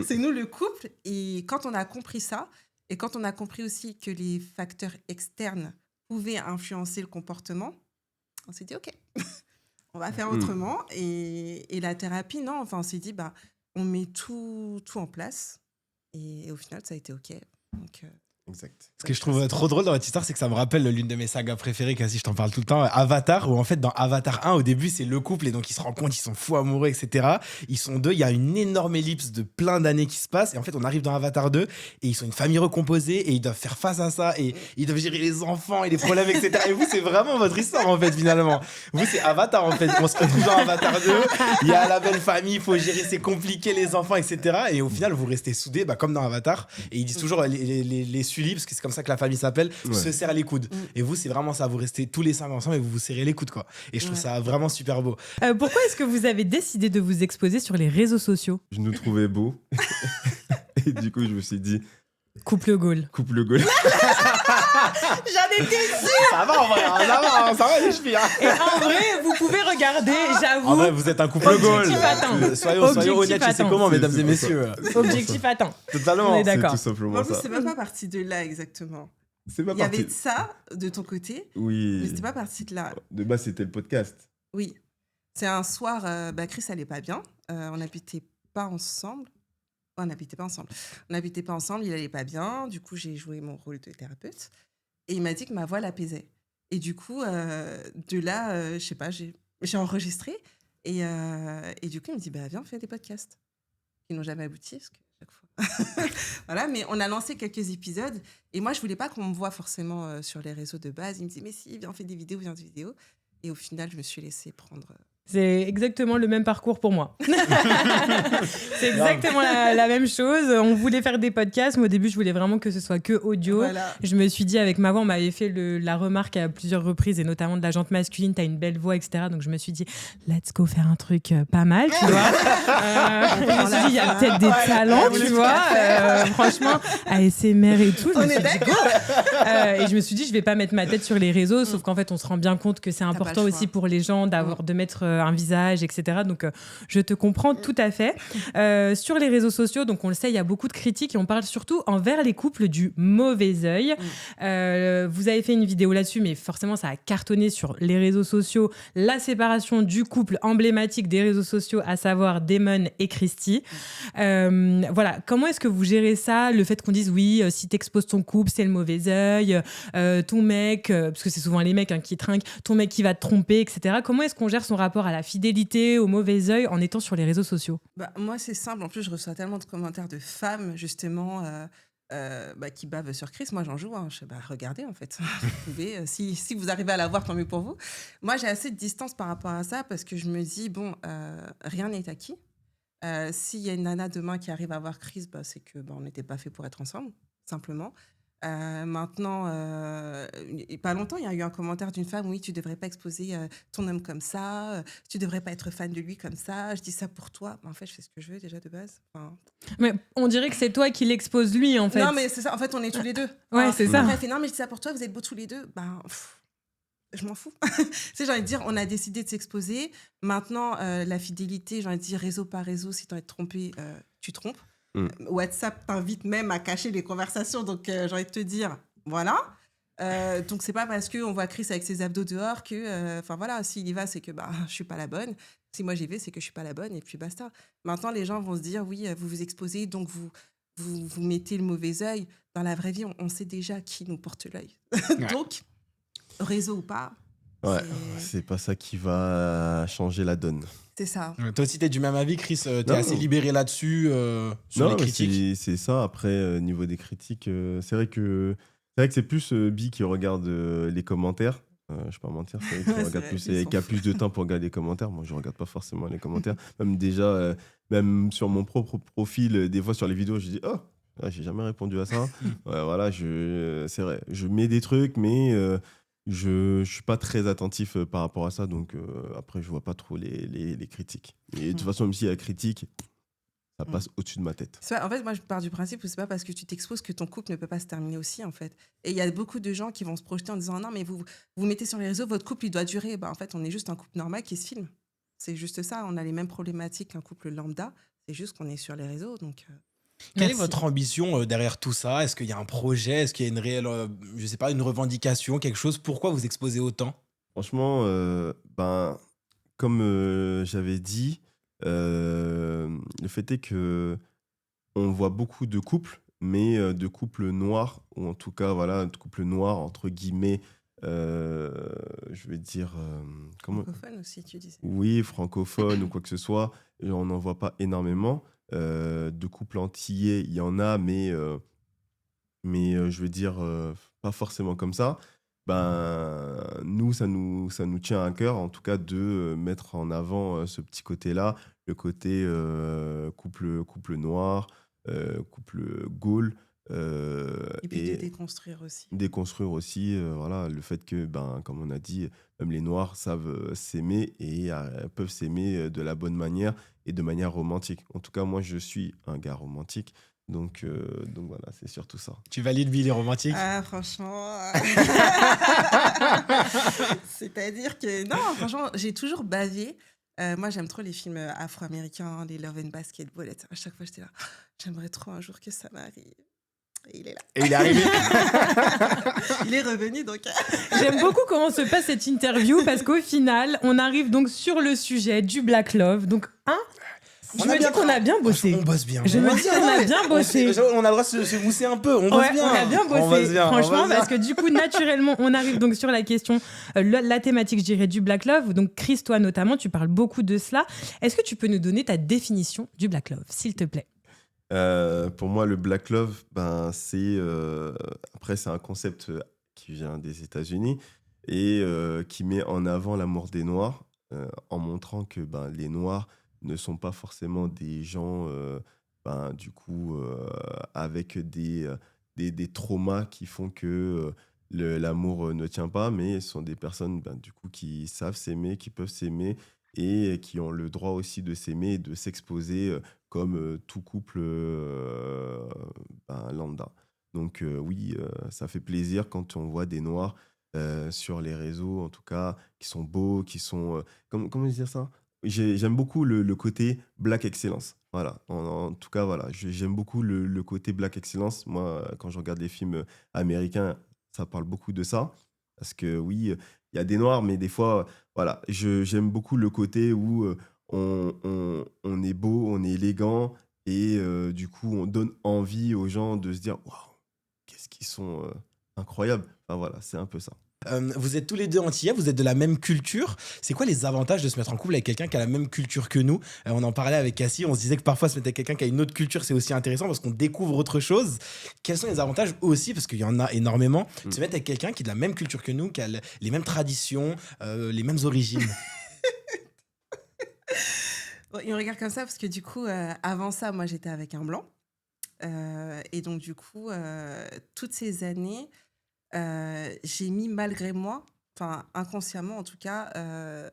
C'est nous le couple. Et quand on a compris ça, et quand on a compris aussi que les facteurs externes pouvaient influencer le comportement, on s'est dit, OK. On va faire autrement. Et la thérapie, non. On s'est dit, on met tout en place. Et au final, ça a été OK. Donc, exact. Ce que je trouve trop drôle dans votre histoire, c'est que ça me rappelle l'une de mes sagas préférées, quasi je t'en parle tout le temps, Avatar, où en fait dans Avatar 1, au début, c'est le couple et donc ils se rendent compte, ils sont fous amoureux, etc. Ils sont deux, il y a une énorme ellipse de plein d'années qui se passe et en fait on arrive dans Avatar 2 et ils sont une famille recomposée et ils doivent faire face à ça et ils doivent gérer les enfants et les problèmes, etc. Et vous, c'est vraiment votre histoire en fait finalement. Vous, c'est Avatar en fait. On se retrouve dans Avatar 2, il y a la belle famille, il faut gérer, c'est compliqué, les enfants, etc. Et au final, vous restez soudés, comme dans Avatar. Et ils disent toujours les Sully, parce que c'est comme ça que la famille s'appelle, se serrent les coudes. Et vous, c'est vraiment ça, vous restez tous les 5 ensemble et vous vous serrez les coudes, quoi. Et je trouve ça vraiment super beau. Pourquoi est-ce que vous avez décidé de vous exposer sur les réseaux sociaux? Je nous trouvais beaux. Et du coup, je me suis dit... Couple Gaulle. Couple Gaulle. J'en étais sûre. Ça va en vrai, ça va les chevilles. Et en vrai, vous pouvez regarder, j'avoue. En vrai, vous êtes un couple Gaulle. Soyons honnêtes, je sais comment, mesdames et messieurs. Objectif atteint. Totalement. On est d'accord. C'est tout simplement ça. C'est même pas parti de là exactement. C'est pas Il y avait ça de ton côté, oui. mais c'était pas parti de là. De base, c'était le podcast. Oui. C'est un soir, Chris allait pas bien. On n'habitait pas ensemble. On n'habitait pas ensemble, il allait pas bien. Du coup, j'ai joué mon rôle de thérapeute. Et il m'a dit que ma voix l'apaisait. Et du coup, de là, je sais pas, j'ai enregistré. Et du coup, il me dit, viens, on fait des podcasts. Qui n'ont jamais abouti, parce que chaque fois. Voilà, mais on a lancé quelques épisodes. Et moi, je voulais pas qu'on me voie forcément sur les réseaux de base. Il me dit, mais si, viens, on fait des vidéos, viens, des vidéos. Et au final, je me suis laissée prendre... C'est exactement le même parcours pour moi. C'est exactement la même chose. On voulait faire des podcasts, mais au début, je voulais vraiment que ce soit que audio. Voilà. Je me suis dit, avec ma voix, on m'avait fait la remarque à plusieurs reprises, et notamment de la jante masculine, t'as une belle voix, etc. Donc je me suis dit, let's go faire un truc pas mal, tu vois. Je me suis dit, il y a peut-être des talents, tu vois. Franchement, ASMR et tout. Je me suis dit, go. Et je me suis dit, je vais pas mettre ma tête sur les réseaux, sauf qu'en fait, on se rend bien compte que c'est important aussi pour les gens de mettre un visage, etc. Donc, je te comprends tout à fait. Sur les réseaux sociaux, donc on le sait, il y a beaucoup de critiques et on parle surtout envers les couples du mauvais œil. Vous avez fait une vidéo là-dessus, mais forcément, ça a cartonné sur les réseaux sociaux. La séparation du couple emblématique des réseaux sociaux, à savoir Damon et Christy. Voilà, comment est-ce que vous gérez ça, le fait qu'on dise oui, si t'exposes ton couple, c'est le mauvais œil, ton mec, parce que c'est souvent les mecs qui trinquent, ton mec qui va te tromper, etc. Comment est-ce qu'on gère son rapport à la fidélité, au mauvais œil en étant sur les réseaux sociaux? Moi, c'est simple. En plus, je reçois tellement de commentaires de femmes, justement, qui bavent sur Chris. Moi, j'en joue. Je sais, regardez, en fait. Vous pouvez, si vous arrivez à la voir, tant mieux pour vous. Moi, j'ai assez de distance par rapport à ça parce que je me dis, rien n'est acquis. S'il y a une nana demain qui arrive à voir Chris, c'est que on n'était pas fait pour être ensemble, simplement. Maintenant, et pas longtemps, il y a eu un commentaire d'une femme, oui, tu devrais pas exposer ton homme comme ça, tu devrais pas être fan de lui comme ça, je dis ça pour toi. En fait, je fais ce que je veux déjà de base. Mais on dirait que c'est toi qui l'expose lui, en fait. Non, mais c'est ça, en fait, on est tous les deux. Ouais, c'est ça. Après, elle fait, non, mais je dis ça pour toi, vous êtes beaux tous les deux. Je m'en fous. J'ai envie de dire, on a décidé de s'exposer. Maintenant, la fidélité, j'ai envie de dire, réseau par réseau, si tu as été trompé, tu trompes. WhatsApp t'invite même à cacher les conversations, donc j'ai envie de te dire, voilà. Donc c'est pas parce qu'on voit Chris avec ses abdos dehors que, s'il y va, c'est que je suis pas la bonne. Si moi j'y vais, c'est que je suis pas la bonne, et puis basta. Maintenant, les gens vont se dire, oui, vous vous exposez, donc vous mettez le mauvais œil. Dans la vraie vie, on sait déjà qui nous porte l'œil. Donc, réseau ou pas. Ouais, c'est pas ça qui va changer la donne. C'est ça. Toi aussi, t'es du même avis, Chris. T'es Non. assez libéré là-dessus, sur les critiques. C'est ça. Après, niveau des critiques, c'est vrai que c'est plus Bi qui regarde les commentaires. Je vais pas mentir, c'est vrai qu'il regarde plus et qui a plus de temps pour regarder les commentaires. Moi, je regarde pas forcément les commentaires. Même déjà, même sur mon propre profil, des fois sur les vidéos, je dis j'ai jamais répondu à ça. Voilà, c'est vrai. Je mets des trucs, mais je suis pas très attentif par rapport à ça, donc après je vois pas trop les critiques. Et de toute façon, même s'il y a la critique, ça passe au-dessus de ma tête. En fait, moi je pars du principe que c'est pas parce que tu t'exposes que ton couple ne peut pas se terminer aussi, en fait. Et il y a beaucoup de gens qui vont se projeter en disant non, mais vous mettez sur les réseaux, votre couple il doit durer. En fait, on est juste un couple normal qui se filme. C'est juste ça, on a les mêmes problématiques qu'un couple lambda, c'est juste qu'on est sur les réseaux, donc... Quelle est votre ambition derrière tout ça? Est-ce qu'il y a un projet? Est-ce qu'il y a une réelle, je sais pas, une revendication, quelque chose? Pourquoi vous exposez autant? Franchement, comme j'avais dit, le fait est que on voit beaucoup de couples, mais de couples noirs, ou en tout cas, voilà, de couples noirs, entre guillemets, je vais dire... Francophone aussi, tu disais. Oui, francophone ou quoi que ce soit, et on n'en voit pas énormément. De couples antillais, il y en a, mais je veux dire, pas forcément comme ça. Nous, ça nous tient à cœur, en tout cas, de mettre en avant ce petit côté-là, le côté couple noir, couple Gaule. Et puis de déconstruire aussi. Déconstruire aussi, voilà, le fait que, comme on a dit, même les Noirs savent s'aimer et peuvent s'aimer de la bonne manière et de manière romantique. En tout cas, moi, je suis un gars romantique. Donc voilà, c'est surtout ça. Tu valides Bi les romantiques? Franchement... C'est-à-dire que... Non, franchement, j'ai toujours bavé. Moi, j'aime trop les films afro-américains, les Love and Basketball, etc. À chaque fois, j'étais là, j'aimerais trop un jour que ça m'arrive. Et il est là. Et il est arrivé. Il est revenu, donc... J'aime beaucoup comment se passe cette interview parce qu'au final, on arrive donc sur le sujet du Black Love. Donc, je me dis qu'on a bien bossé. On bosse bien. Je me dis qu'on a bien bossé. On a le droit de se mousser un peu. On bosse bien. On a bien bossé. Franchement, parce que du coup, naturellement, on arrive donc sur la question, la thématique, je dirais, du Black Love. Donc, Chris, toi notamment, tu parles beaucoup de cela. Est-ce que tu peux nous donner ta définition du Black Love, s'il te plaît? Pour moi, le Black Love, c'est après, c'est un concept qui vient des États-Unis et qui met en avant l'amour des Noirs en montrant que les Noirs ne sont pas forcément des gens du coup avec des traumas qui font que l'amour ne tient pas, mais ce sont des personnes du coup qui savent s'aimer, qui peuvent s'aimer et qui ont le droit aussi de s'aimer et de s'exposer comme tout couple lambda. Donc oui, ça fait plaisir quand on voit des Noirs sur les réseaux, en tout cas, qui sont beaux, qui sont... comment dire ça? J'aime beaucoup le côté Black Excellence. Voilà. En tout cas, voilà. J'aime beaucoup le côté Black Excellence. Moi, quand je regarde les films américains, ça parle beaucoup de ça. Parce que oui, il y a des noirs, mais des fois, voilà, j'aime beaucoup le côté où on est beau, on est élégant, et du coup, on donne envie aux gens de se dire, waouh, qu'est-ce qu'ils sont incroyables. Enfin voilà, c'est un peu ça. Vous êtes tous les deux antillais, vous êtes de la même culture. C'est quoi les avantages de se mettre en couple avec quelqu'un qui a la même culture que nous? On en parlait avec Cassie, on se disait que parfois se mettre avec quelqu'un qui a une autre culture, c'est aussi intéressant parce qu'on découvre autre chose. Quels sont les avantages aussi, parce qu'il y en a énormément, de se mettre avec quelqu'un qui est de la même culture que nous, qui a les mêmes traditions, les mêmes origines? Bon, il me regarde comme ça parce que du coup, avant ça, moi, j'étais avec un blanc. Et donc, du coup, toutes ces années, j'ai mis malgré moi, enfin inconsciemment en tout cas,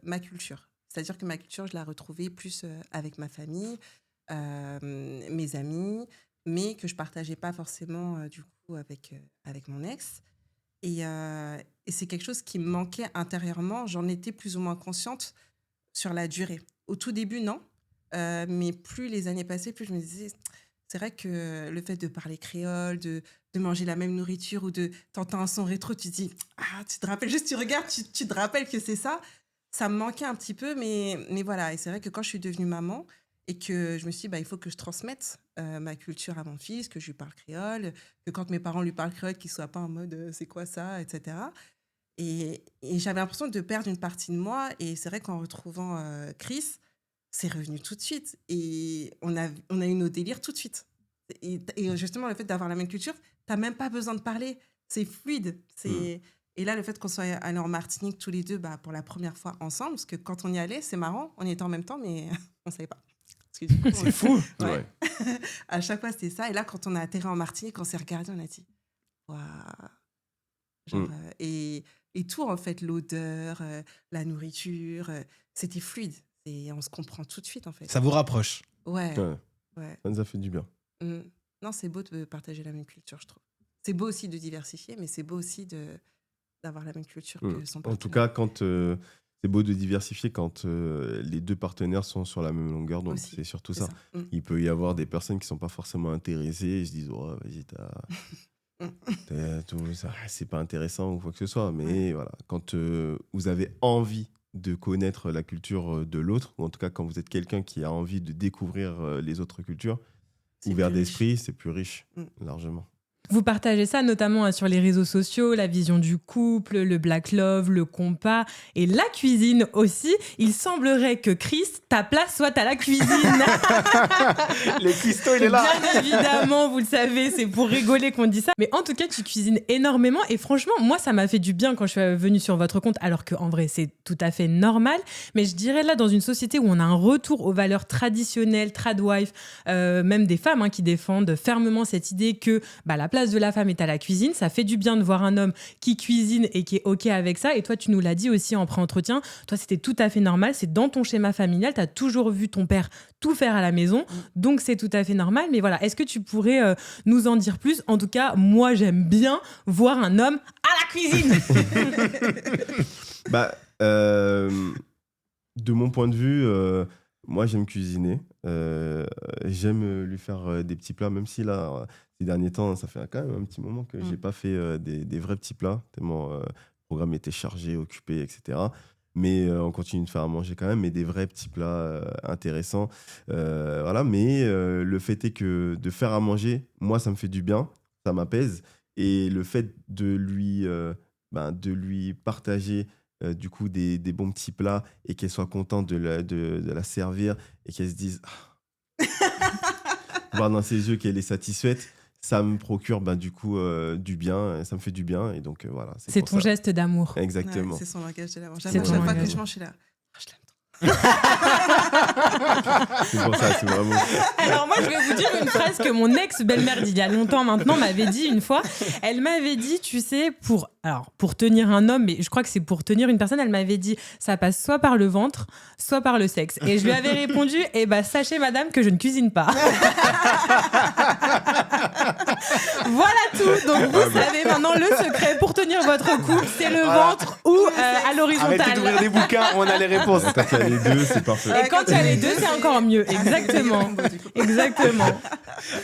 ma culture. C'est-à-dire que ma culture, je la retrouvais plus avec ma famille, mes amis, mais que je partageais pas forcément du coup avec mon ex. Et c'est quelque chose qui me manquait intérieurement. J'en étais plus ou moins consciente sur la durée. Au tout début, non. Mais plus les années passaient, plus je me disais, c'est vrai que le fait de parler créole, de manger la même nourriture ou de t'entends un son rétro, tu te dis, ah, tu te rappelles, juste tu regardes, tu te rappelles que c'est ça. Ça me manquait un petit peu, mais voilà. Et c'est vrai que quand je suis devenue maman et que je me suis dit, bah, il faut que je transmette ma culture à mon fils, que je lui parle créole, que quand mes parents lui parlent créole, qu'il ne soit pas en mode c'est quoi ça, etc. Et j'avais l'impression de perdre une partie de moi. Et c'est vrai qu'en retrouvant Chris, c'est revenu tout de suite. Et on a eu nos délires tout de suite. Et justement, le fait d'avoir la même culture, tu n'as même pas besoin de parler. C'est fluide. Et là, le fait qu'on soit allés en Martinique tous les deux bah, pour la première fois ensemble, parce que quand on y allait, c'est marrant, on y était en même temps, mais on ne savait pas. Parce que du coup, C'est fou. Ouais. À chaque fois, c'était ça. Et là, quand on a atterri en Martinique, on s'est regardé, on a dit waouh. Genre, et tout, en fait, l'odeur, la nourriture, c'était fluide. Et on se comprend tout de suite, en fait. Ça vous rapproche. Ouais. Ouais. Ouais. Ça nous a fait du bien. Non, c'est beau de partager la même culture, je trouve. C'est beau aussi de diversifier, mais c'est beau aussi d'avoir la même culture que son partenaire. En tout cas, quand c'est beau de diversifier quand les deux partenaires sont sur la même longueur, donc Aussi, c'est surtout c'est ça. ça. Il peut y avoir des personnes qui sont pas forcément intéressées et se disent oh, vas-y, tout ça, c'est pas intéressant ou quoi que ce soit. Mais voilà, quand vous avez envie de connaître la culture de l'autre, ou en tout cas quand vous êtes quelqu'un qui a envie de découvrir les autres cultures, C'est ouvert plus riche. d'esprit, c'est plus riche, largement. Vous partagez ça notamment sur les réseaux sociaux, la vision du couple, le black love, le compas et la cuisine aussi. Il semblerait que Chris, ta place soit à la cuisine. Le cuistot, il est là. Bien évidemment, vous le savez, c'est pour rigoler qu'on dit ça. Mais en tout cas, tu cuisines énormément et franchement, moi, ça m'a fait du bien quand je suis venue sur votre compte, alors qu'en vrai, c'est tout à fait normal. Mais je dirais là, dans une société où on a un retour aux valeurs traditionnelles, tradwife, même des femmes qui défendent fermement cette idée que la place de la femme est à la cuisine, ça fait du bien de voir un homme qui cuisine et qui est OK avec ça. Et toi, tu nous l'as dit aussi en pré-entretien, toi, c'était tout à fait normal, c'est dans ton schéma familial, tu as toujours vu ton père tout faire à la maison, donc c'est tout à fait normal. Mais voilà, est-ce que tu pourrais nous en dire plus? En tout cas, moi, j'aime bien voir un homme à la cuisine. De mon point de vue, moi, j'aime cuisiner. J'aime lui faire des petits plats, même si là, ces derniers temps, ça fait quand même un petit moment que j'ai pas fait des vrais petits plats, tellement le programme était chargé, occupé, etc. Mais on continue de faire à manger quand même, mais des vrais petits plats intéressants. Voilà. Mais le fait est que de faire à manger, moi, ça me fait du bien, ça m'apaise. Et le fait de lui partager du coup des bons petits plats et qu'elle soit contente de la servir et qu'elle se dise voir dans ses yeux qu'elle est satisfaite, ça me procure du coup du bien, ça me fait du bien et donc voilà. C'est pour ton ça. geste d'amour. Exactement. Ouais, c'est son langage de l'amour. C'est Chaque ton fois que langage. je mange, je suis là. Je l'aime trop. C'est pour ça, c'est vraiment. Alors moi, je vais vous dire une phrase que mon ex-belle-mère d'il y a longtemps maintenant m'avait dit une fois. Elle m'avait dit, tu sais, pour tenir un homme, mais je crois que c'est pour tenir une personne, elle m'avait dit, ça passe soit par le ventre, soit par le sexe. Et je lui avais répondu, sachez madame que je ne cuisine pas. Voilà tout. Donc vous savez maintenant le secret pour tenir votre couple, c'est le ventre ou à l'horizontale. Arrêtez d'ouvrir des bouquins, on a les réponses. Quand il y a les deux, c'est parfait. Et quand il y a les deux, c'est encore mieux. Exactement. Exactement.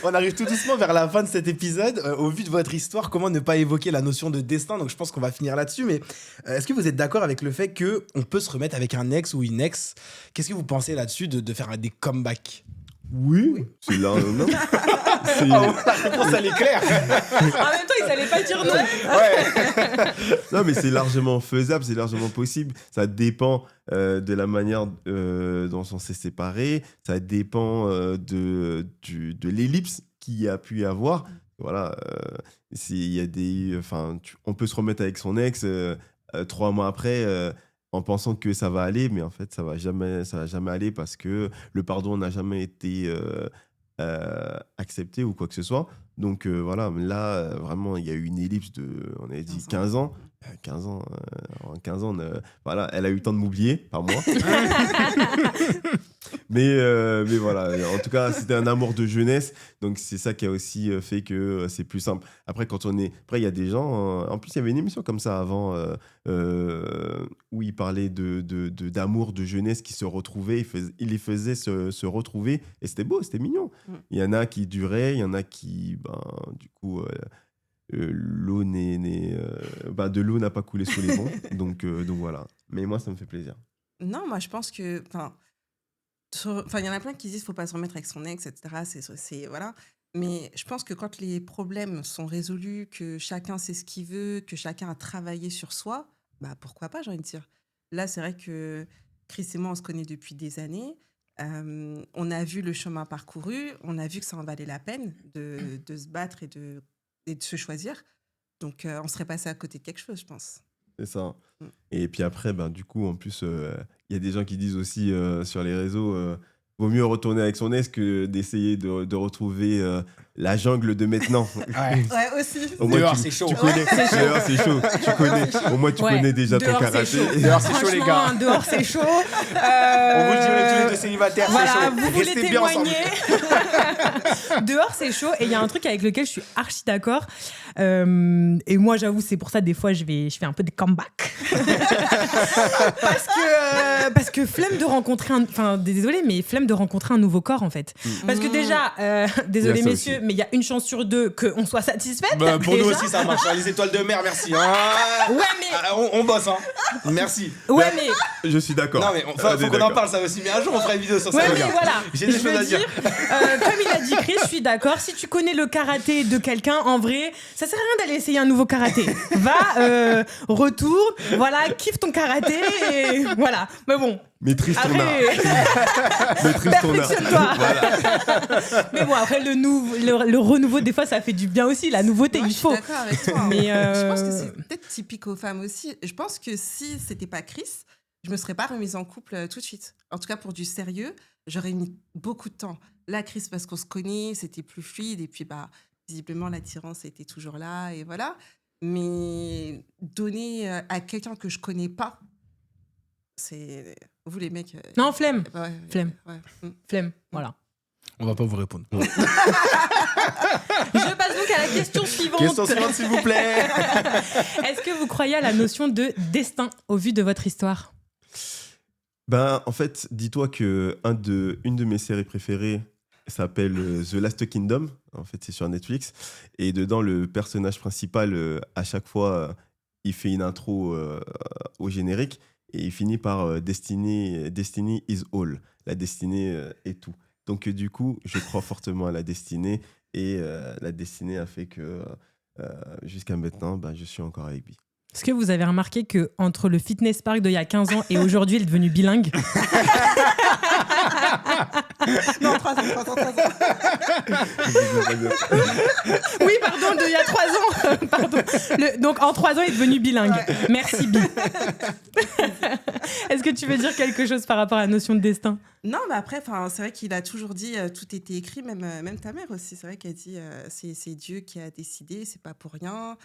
On arrive tout doucement vers la fin de cet épisode. Au vu de votre histoire, comment ne pas évoquer la notion de destin? Donc je pense qu'on va finir là-dessus. Mais est-ce que vous êtes d'accord avec le fait qu'on peut se remettre avec un ex ou une ex? Qu'est-ce que vous pensez là-dessus de faire des comebacks? Oui, c'est là. Non. La réponse, elle est claire. En même temps, il fallait pas dire non. Non, mais c'est largement faisable, c'est largement possible. Ça dépend de la manière dont on s'est séparés. Ça dépend de l'ellipse qu'il y a pu y avoir. Voilà, il y a on peut se remettre avec son ex 3 mois après en pensant que ça va aller, mais en fait, ça va jamais aller parce que le pardon n'a jamais été accepté ou quoi que ce soit. Donc voilà, là, vraiment, il y a eu une ellipse on avait dit 15 ans. 15 ans, en 15 ans, voilà, elle a eu le temps de m'oublier, pas moi. mais voilà, en tout cas, c'était un amour de jeunesse, donc c'est ça qui a aussi fait que c'est plus simple. Après, il y a des gens, en plus, il y avait une émission comme ça avant, où il parlait d'amour de jeunesse qui se retrouvaient, il les faisait se retrouver, et c'était beau, c'était mignon. Il y en a qui duraient, il y en a qui, du coup... l'eau de l'eau n'a pas coulé sous les ponts, donc voilà. Mais moi, ça me fait plaisir. Non, moi, je pense que... il y en a plein qui disent qu'il ne faut pas se remettre avec son ex, etc. Voilà. Mais je pense que quand les problèmes sont résolus, que chacun sait ce qu'il veut, que chacun a travaillé sur soi, pourquoi pas, j'ai envie de dire. Là, c'est vrai que Chris et moi, on se connaît depuis des années. On a vu le chemin parcouru. On a vu que ça en valait la peine de se battre et de se choisir. Donc, on serait passé à côté de quelque chose, je pense. C'est ça. Et puis après, du coup, en plus, il y a des gens qui disent aussi sur les réseaux, vaut mieux retourner avec son ex que d'essayer de retrouver la jungle de maintenant. Ouais, aussi. Au moins, Dehors, c'est chaud. Tu connais. Dehors, c'est chaud. Tu connais. Au moins, tu connais déjà ton karaté. Dehors, c'est chaud, les gars. Franchement, dehors, c'est chaud. On vous le dirait tous les deux célibataires, Voilà, c'est chaud. vous voulez Restez bien ensemble. témoigner. Dehors, c'est chaud. Et il y a un truc avec lequel je suis archi d'accord. Et moi, j'avoue, c'est pour ça, des fois, je fais un peu des comebacks. Parce que flemme de rencontrer désolé, mais flemme de rencontrer un nouveau corps, en fait. Parce que déjà, désolé, messieurs, aussi. mais il y a une chance sur 2 qu'on soit satisfaite. Pour déjà. nous aussi, ça marche. Les étoiles de mer, merci. Ouais, mais... On bosse, hein. Merci. Ouais, mais... Je suis d'accord. Non, mais faut qu'on en parle, ça aussi. Mais un jour, on fera une vidéo sur ça. Ouais, les mais gars. voilà. J'ai des Je choses veux à dire. comme il a dit Chris, je suis d'accord. Si tu connais le karaté de quelqu'un, en vrai, ça sert à rien d'aller essayer un nouveau karaté. Va, retourne, voilà, kiffe ton karaté et voilà. Mais bon. Maîtrise ton art. Après, Maîtrise ton art. perfectionne-toi. Voilà. Mais bon, après, le renouveau, des fois, ça fait du bien aussi. La nouveauté, Moi, il je faut. suis d'accord avec toi. Mais Je pense que c'est peut-être typique aux femmes aussi. Je pense que si c'était pas Chris, je me serais pas remise en couple tout de suite. En tout cas, pour du sérieux, j'aurais mis beaucoup de temps. Là, Chris, parce qu'on se connaît, c'était plus fluide. Et puis, visiblement, l'attirance était toujours là. Et voilà. Mais donner à quelqu'un que je connais pas, c'est... Vous, les mecs... non, flemme. ouais, Flemme. ouais. Flemme, voilà. On va pas vous répondre. Je passe donc à la question suivante. Question suivante, s'il vous plaît. Est-ce que vous croyez à la notion de destin au vu de votre histoire ? En fait, dis-toi que une de mes séries préférées s'appelle The Last Kingdom. En fait, c'est sur Netflix. Et dedans, le personnage principal, à chaque fois, il fait une intro au générique et il finit par Destiny is all. La destinée est tout. Donc, du coup, je crois fortement à la destinée. Et la destinée a fait que jusqu'à maintenant, je suis encore avec lui. Est-ce que vous avez remarqué que entre le fitness park d'il y a 15 ans et aujourd'hui, il est devenu bilingue? Non, 3 ans. Oui, pardon, d'il y a 3 ans. Pardon. Donc, en 3 ans, il est devenu bilingue. Ouais. Merci, Bi. Est-ce que tu veux dire quelque chose par rapport à la notion de destin? Non, mais après, c'est vrai qu'il a toujours dit tout était écrit, même ta mère aussi. C'est vrai qu'elle dit c'est Dieu qui a décidé, c'est pas pour rien.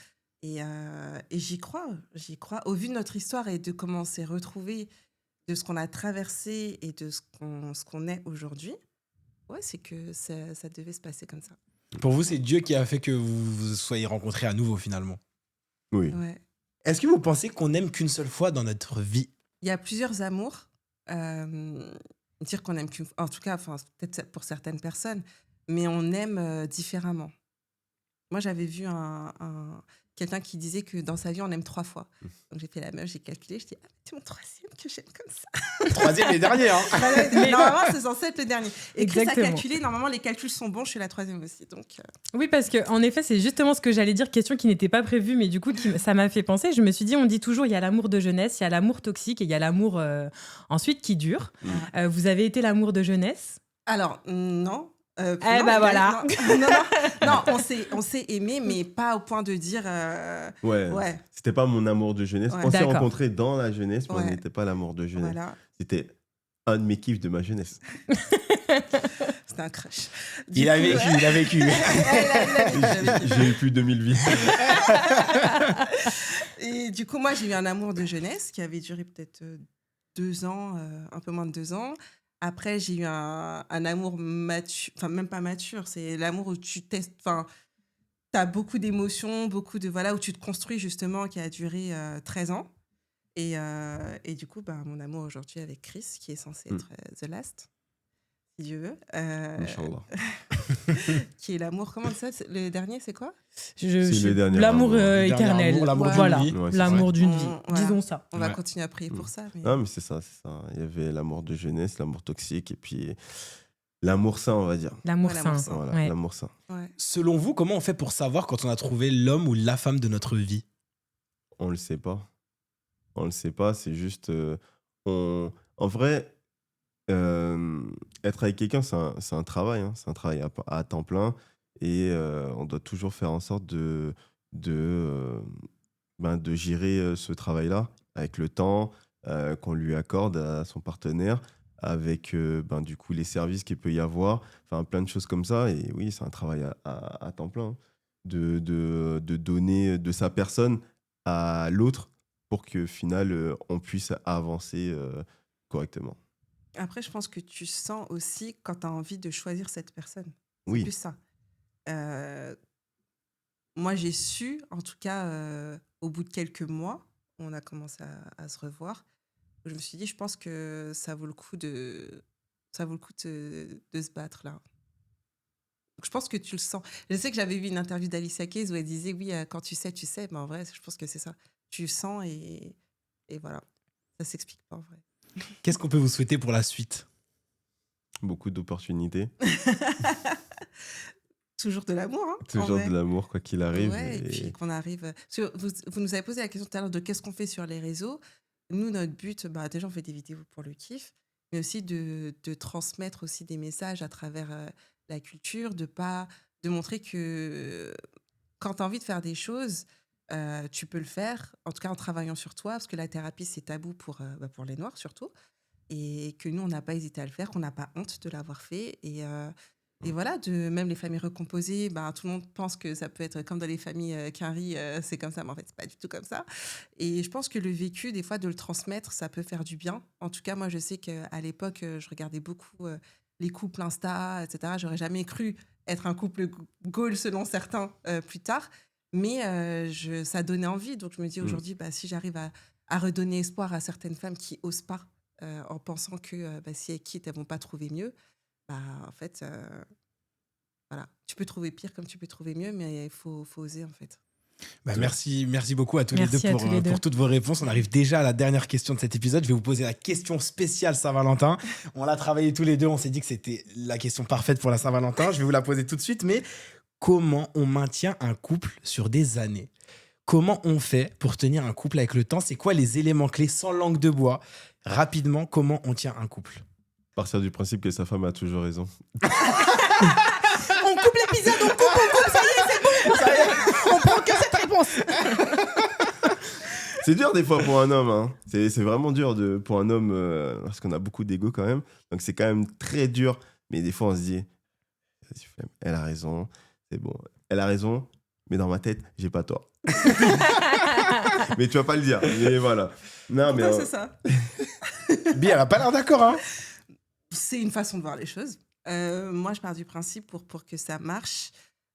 Et j'y crois. Au vu de notre histoire et de comment on s'est retrouvés, de ce qu'on a traversé et de ce qu'on est aujourd'hui, ouais, c'est que ça devait se passer comme ça. Pour vous, c'est Dieu qui a fait que vous vous soyez rencontrés à nouveau finalement. Oui. Ouais. Est-ce que vous pensez qu'on n'aime qu'une seule fois dans notre vie? Il y a plusieurs amours. Dire qu'on aime qu'une... En tout cas, peut-être pour certaines personnes, mais on aime différemment. Moi, j'avais vu quelqu'un qui disait que dans sa vie, on aime 3 fois. Donc, j'ai fait la meuf, j'ai calculé, je dis c'est mon 3e que j'aime comme ça. 3e et dernier, hein. Mais normalement, c'est censé être le dernier. Et Chris a Exactement. calculé, normalement, les calculs sont bons, je suis la 3e aussi. Donc, Oui, parce qu'en effet, c'est justement ce que j'allais dire, question qui n'était pas prévue, mais du coup, ça m'a fait penser. Je me suis dit, on dit toujours, il y a l'amour de jeunesse, il y a l'amour toxique et il y a l'amour ensuite qui dure. Vous avez été l'amour de jeunesse? Alors, non. Eh ben voilà. Non, on s'est aimé, mais pas au point de dire... Ouais. C'était pas mon amour de jeunesse. Ouais. On s'est D'accord. rencontrés dans la jeunesse, mais on Ouais. n'était pas l'amour de jeunesse. Voilà, C'était un de mes kiffs de ma jeunesse. c'était un crush. Il a vécu. Elle a vécu. J'ai eu plus de 2000 vies. Et du coup, moi, j'ai eu un amour de jeunesse qui avait duré peut-être 2 ans, un peu moins de 2 ans. Après, j'ai eu un amour mature, enfin, même pas mature, c'est l'amour où tu testes, enfin, tu as beaucoup d'émotions, où tu te construis justement, qui a duré 13 ans. Et du coup, mon amour aujourd'hui avec Chris, qui est censé être The Last, si Dieu veut. Inch'Allah. Qui est l'amour, comment ça? Le dernier, c'est quoi? C'est le dernier L'amour amour. Le dernier éternel. amour, l'amour d'une Voilà, vie. Ouais, c'est l'amour d'une vie. Voilà. Disons ça. On va Ouais. continuer à prier pour ça. Mais... Ah, mais c'est ça. Il y avait l'amour de jeunesse, l'amour toxique, et puis l'amour sain, on va dire. L'amour Ouais, sain. l'amour sain. Voilà, Ouais. l'amour sain. Ouais. Selon vous, comment on fait pour savoir quand on a trouvé l'homme ou la femme de notre vie? On le sait pas. On le sait pas, c'est juste... En vrai, être avec quelqu'un, c'est un travail. Hein. C'est un travail à temps plein. Et on doit toujours faire en sorte de gérer ce travail-là avec le temps qu'on lui accorde à son partenaire, avec du coup les services qu'il peut y avoir, enfin plein de choses comme ça. Et oui, c'est un travail à temps plein, hein, de donner de sa personne à l'autre pour qu'au final, on puisse avancer correctement. Après, je pense que tu sens aussi quand tu as envie de choisir cette personne. C'est Oui. plus ça. Moi, j'ai su, en tout cas, au bout de quelques mois, on a commencé à se revoir. Je me suis dit, je pense que ça vaut le coup de se battre là. Donc, je pense que tu le sens. Je sais que j'avais vu une interview d'Alicia Keys où elle disait, oui, quand tu sais, tu sais. Mais en vrai, je pense que c'est ça. Tu sens et voilà. Ça s'explique pas en vrai. Qu'est-ce qu'on peut vous souhaiter pour la suite? Beaucoup d'opportunités, Toujours de l'amour, hein, en toujours vrai. de l'amour quoi qu'il arrive. Ouais, et puis qu'on arrive. Vous nous avez posé la question tout à l'heure de qu'est-ce qu'on fait sur les réseaux. Nous, notre but, déjà, on fait des vidéos pour le kiff, mais aussi de transmettre aussi des messages à travers la culture, de montrer que quand tu as envie de faire des choses, tu peux le faire, en tout cas en travaillant sur toi, parce que la thérapie, c'est tabou pour les Noirs surtout, et que nous, on n'a pas hésité à le faire, qu'on n'a pas honte de l'avoir fait. Et voilà, même les familles recomposées, tout le monde pense que ça peut être comme dans les familles Quinry, c'est comme ça, mais en fait, c'est pas du tout comme ça. Et je pense que le vécu, des fois, de le transmettre, ça peut faire du bien. En tout cas, moi, je sais qu'à l'époque, je regardais beaucoup les couples Insta, etc. J'aurais jamais cru être un couple goal selon certains plus tard, mais ça donnait envie. Donc, je me dis aujourd'hui, si j'arrive à redonner espoir à certaines femmes qui osent pas, en pensant que si elles quittent, elles vont pas trouver mieux. En fait, voilà. Tu peux trouver pire comme tu peux trouver mieux, mais il faut oser, en fait. Merci beaucoup à tous les deux Merci à tous les deux. pour toutes vos réponses. On arrive déjà à la dernière question de cet épisode. Je vais vous poser la question spéciale Saint-Valentin. On l'a travaillé tous les deux. On s'est dit que c'était la question parfaite pour la Saint-Valentin. Je vais vous la poser tout de suite. Mais comment on maintient un couple sur des années? comment on fait pour tenir un couple avec le temps? C'est quoi les éléments clés sans langue de bois? Rapidement, comment on tient un couple? Partir du principe que sa femme a toujours raison. On coupe l'épisode, on coupe, ça y est, c'est bon. Ça y est, on prend que cette réponse. C'est dur des fois pour un homme. Hein. C'est vraiment dur pour un homme parce qu'on a beaucoup d'ego quand même. Donc c'est quand même très dur. Mais des fois on se dit, vas-y, flemme, elle a raison, c'est bon. Elle a raison, mais dans ma tête, j'ai pas tort. Mais tu vas pas le dire. Mais voilà. Non, mais C'est ça. Bien, elle a pas l'air d'accord, hein? C'est une façon de voir les choses. Moi, je pars du principe pour que ça marche,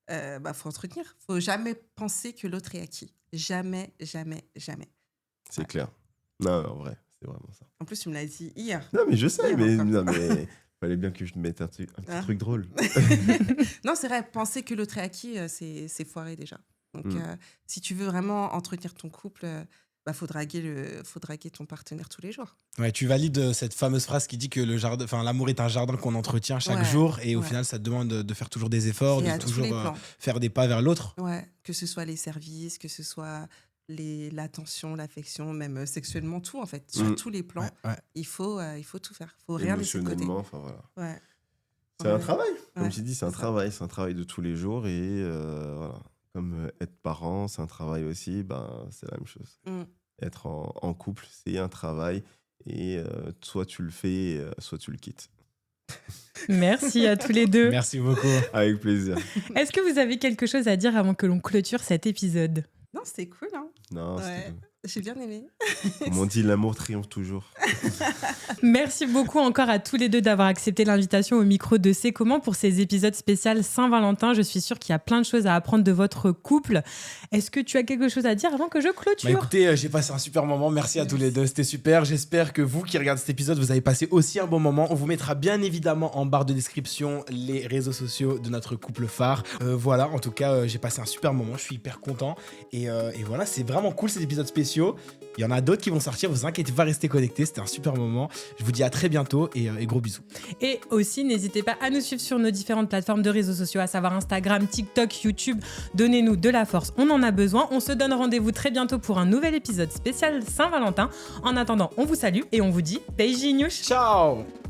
faut entretenir. Faut jamais penser que l'autre est acquis. Jamais, jamais, jamais. c'est clair. Non, en vrai, c'est vraiment ça. En plus, tu me l'as dit hier. Non, mais je sais, Hier mais encore. non, mais fallait bien que je te mette un petit Ah. truc drôle. Non, c'est vrai, penser que l'autre est acquis, c'est foiré déjà. Donc, si tu veux vraiment entretenir ton couple, faut draguer ton partenaire tous les jours. Ouais, tu valides cette fameuse phrase qui dit que l'amour est un jardin qu'on entretient chaque Ouais, jour et au ouais. final, ça te demande de faire toujours des efforts, Et de à tous toujours les plans. faire des pas vers l'autre. Ouais, que ce soit les services, que ce soit l'attention, l'affection, même sexuellement, tout en fait. Sur tous les plans, Ouais. il faut tout faire. Il faut rien laisser de côté. Émotionnellement, enfin voilà. Ouais. C'est un Ouais. travail, comme Ouais, tu dis, c'est un c'est ça. travail. C'est un travail de tous les jours et voilà. Comme être parent, c'est un travail aussi, c'est la même chose. Mm. Être en couple, c'est un travail et soit tu le fais, soit tu le quittes. Merci à tous les deux. Merci beaucoup. Avec plaisir. Est-ce que vous avez quelque chose à dire avant que l'on clôture cet épisode? Non, c'était cool, hein. Non, Ouais. c'était J'ai bien aimé. comme on dit, l'amour triomphe toujours. Merci beaucoup encore à tous les deux d'avoir accepté l'invitation au micro de C'est comment pour ces épisodes spéciaux Saint-Valentin. Je suis sûre qu'il y a plein de choses à apprendre de votre couple. Est-ce que tu as quelque chose à dire avant que je clôture? Écoutez, j'ai passé un super moment. Merci à tous les deux. C'était super. J'espère que vous qui regardez cet épisode, vous avez passé aussi un bon moment. On vous mettra bien évidemment en barre de description les réseaux sociaux de notre couple phare. Voilà, en tout cas, j'ai passé un super moment. Je suis hyper content. Et voilà, c'est vraiment cool ces épisodes spéciaux. Il y en a d'autres qui vont sortir. Vous inquiétez pas, restez connectés. C'était un super moment. Je vous dis à très bientôt et gros bisous. Et aussi, n'hésitez pas à nous suivre sur nos différentes plateformes de réseaux sociaux, à savoir Instagram, TikTok, YouTube. Donnez-nous de la force, on en a besoin. On se donne rendez-vous très bientôt pour un nouvel épisode spécial Saint-Valentin. En attendant, on vous salue et on vous dit Beijinhos. Ciao!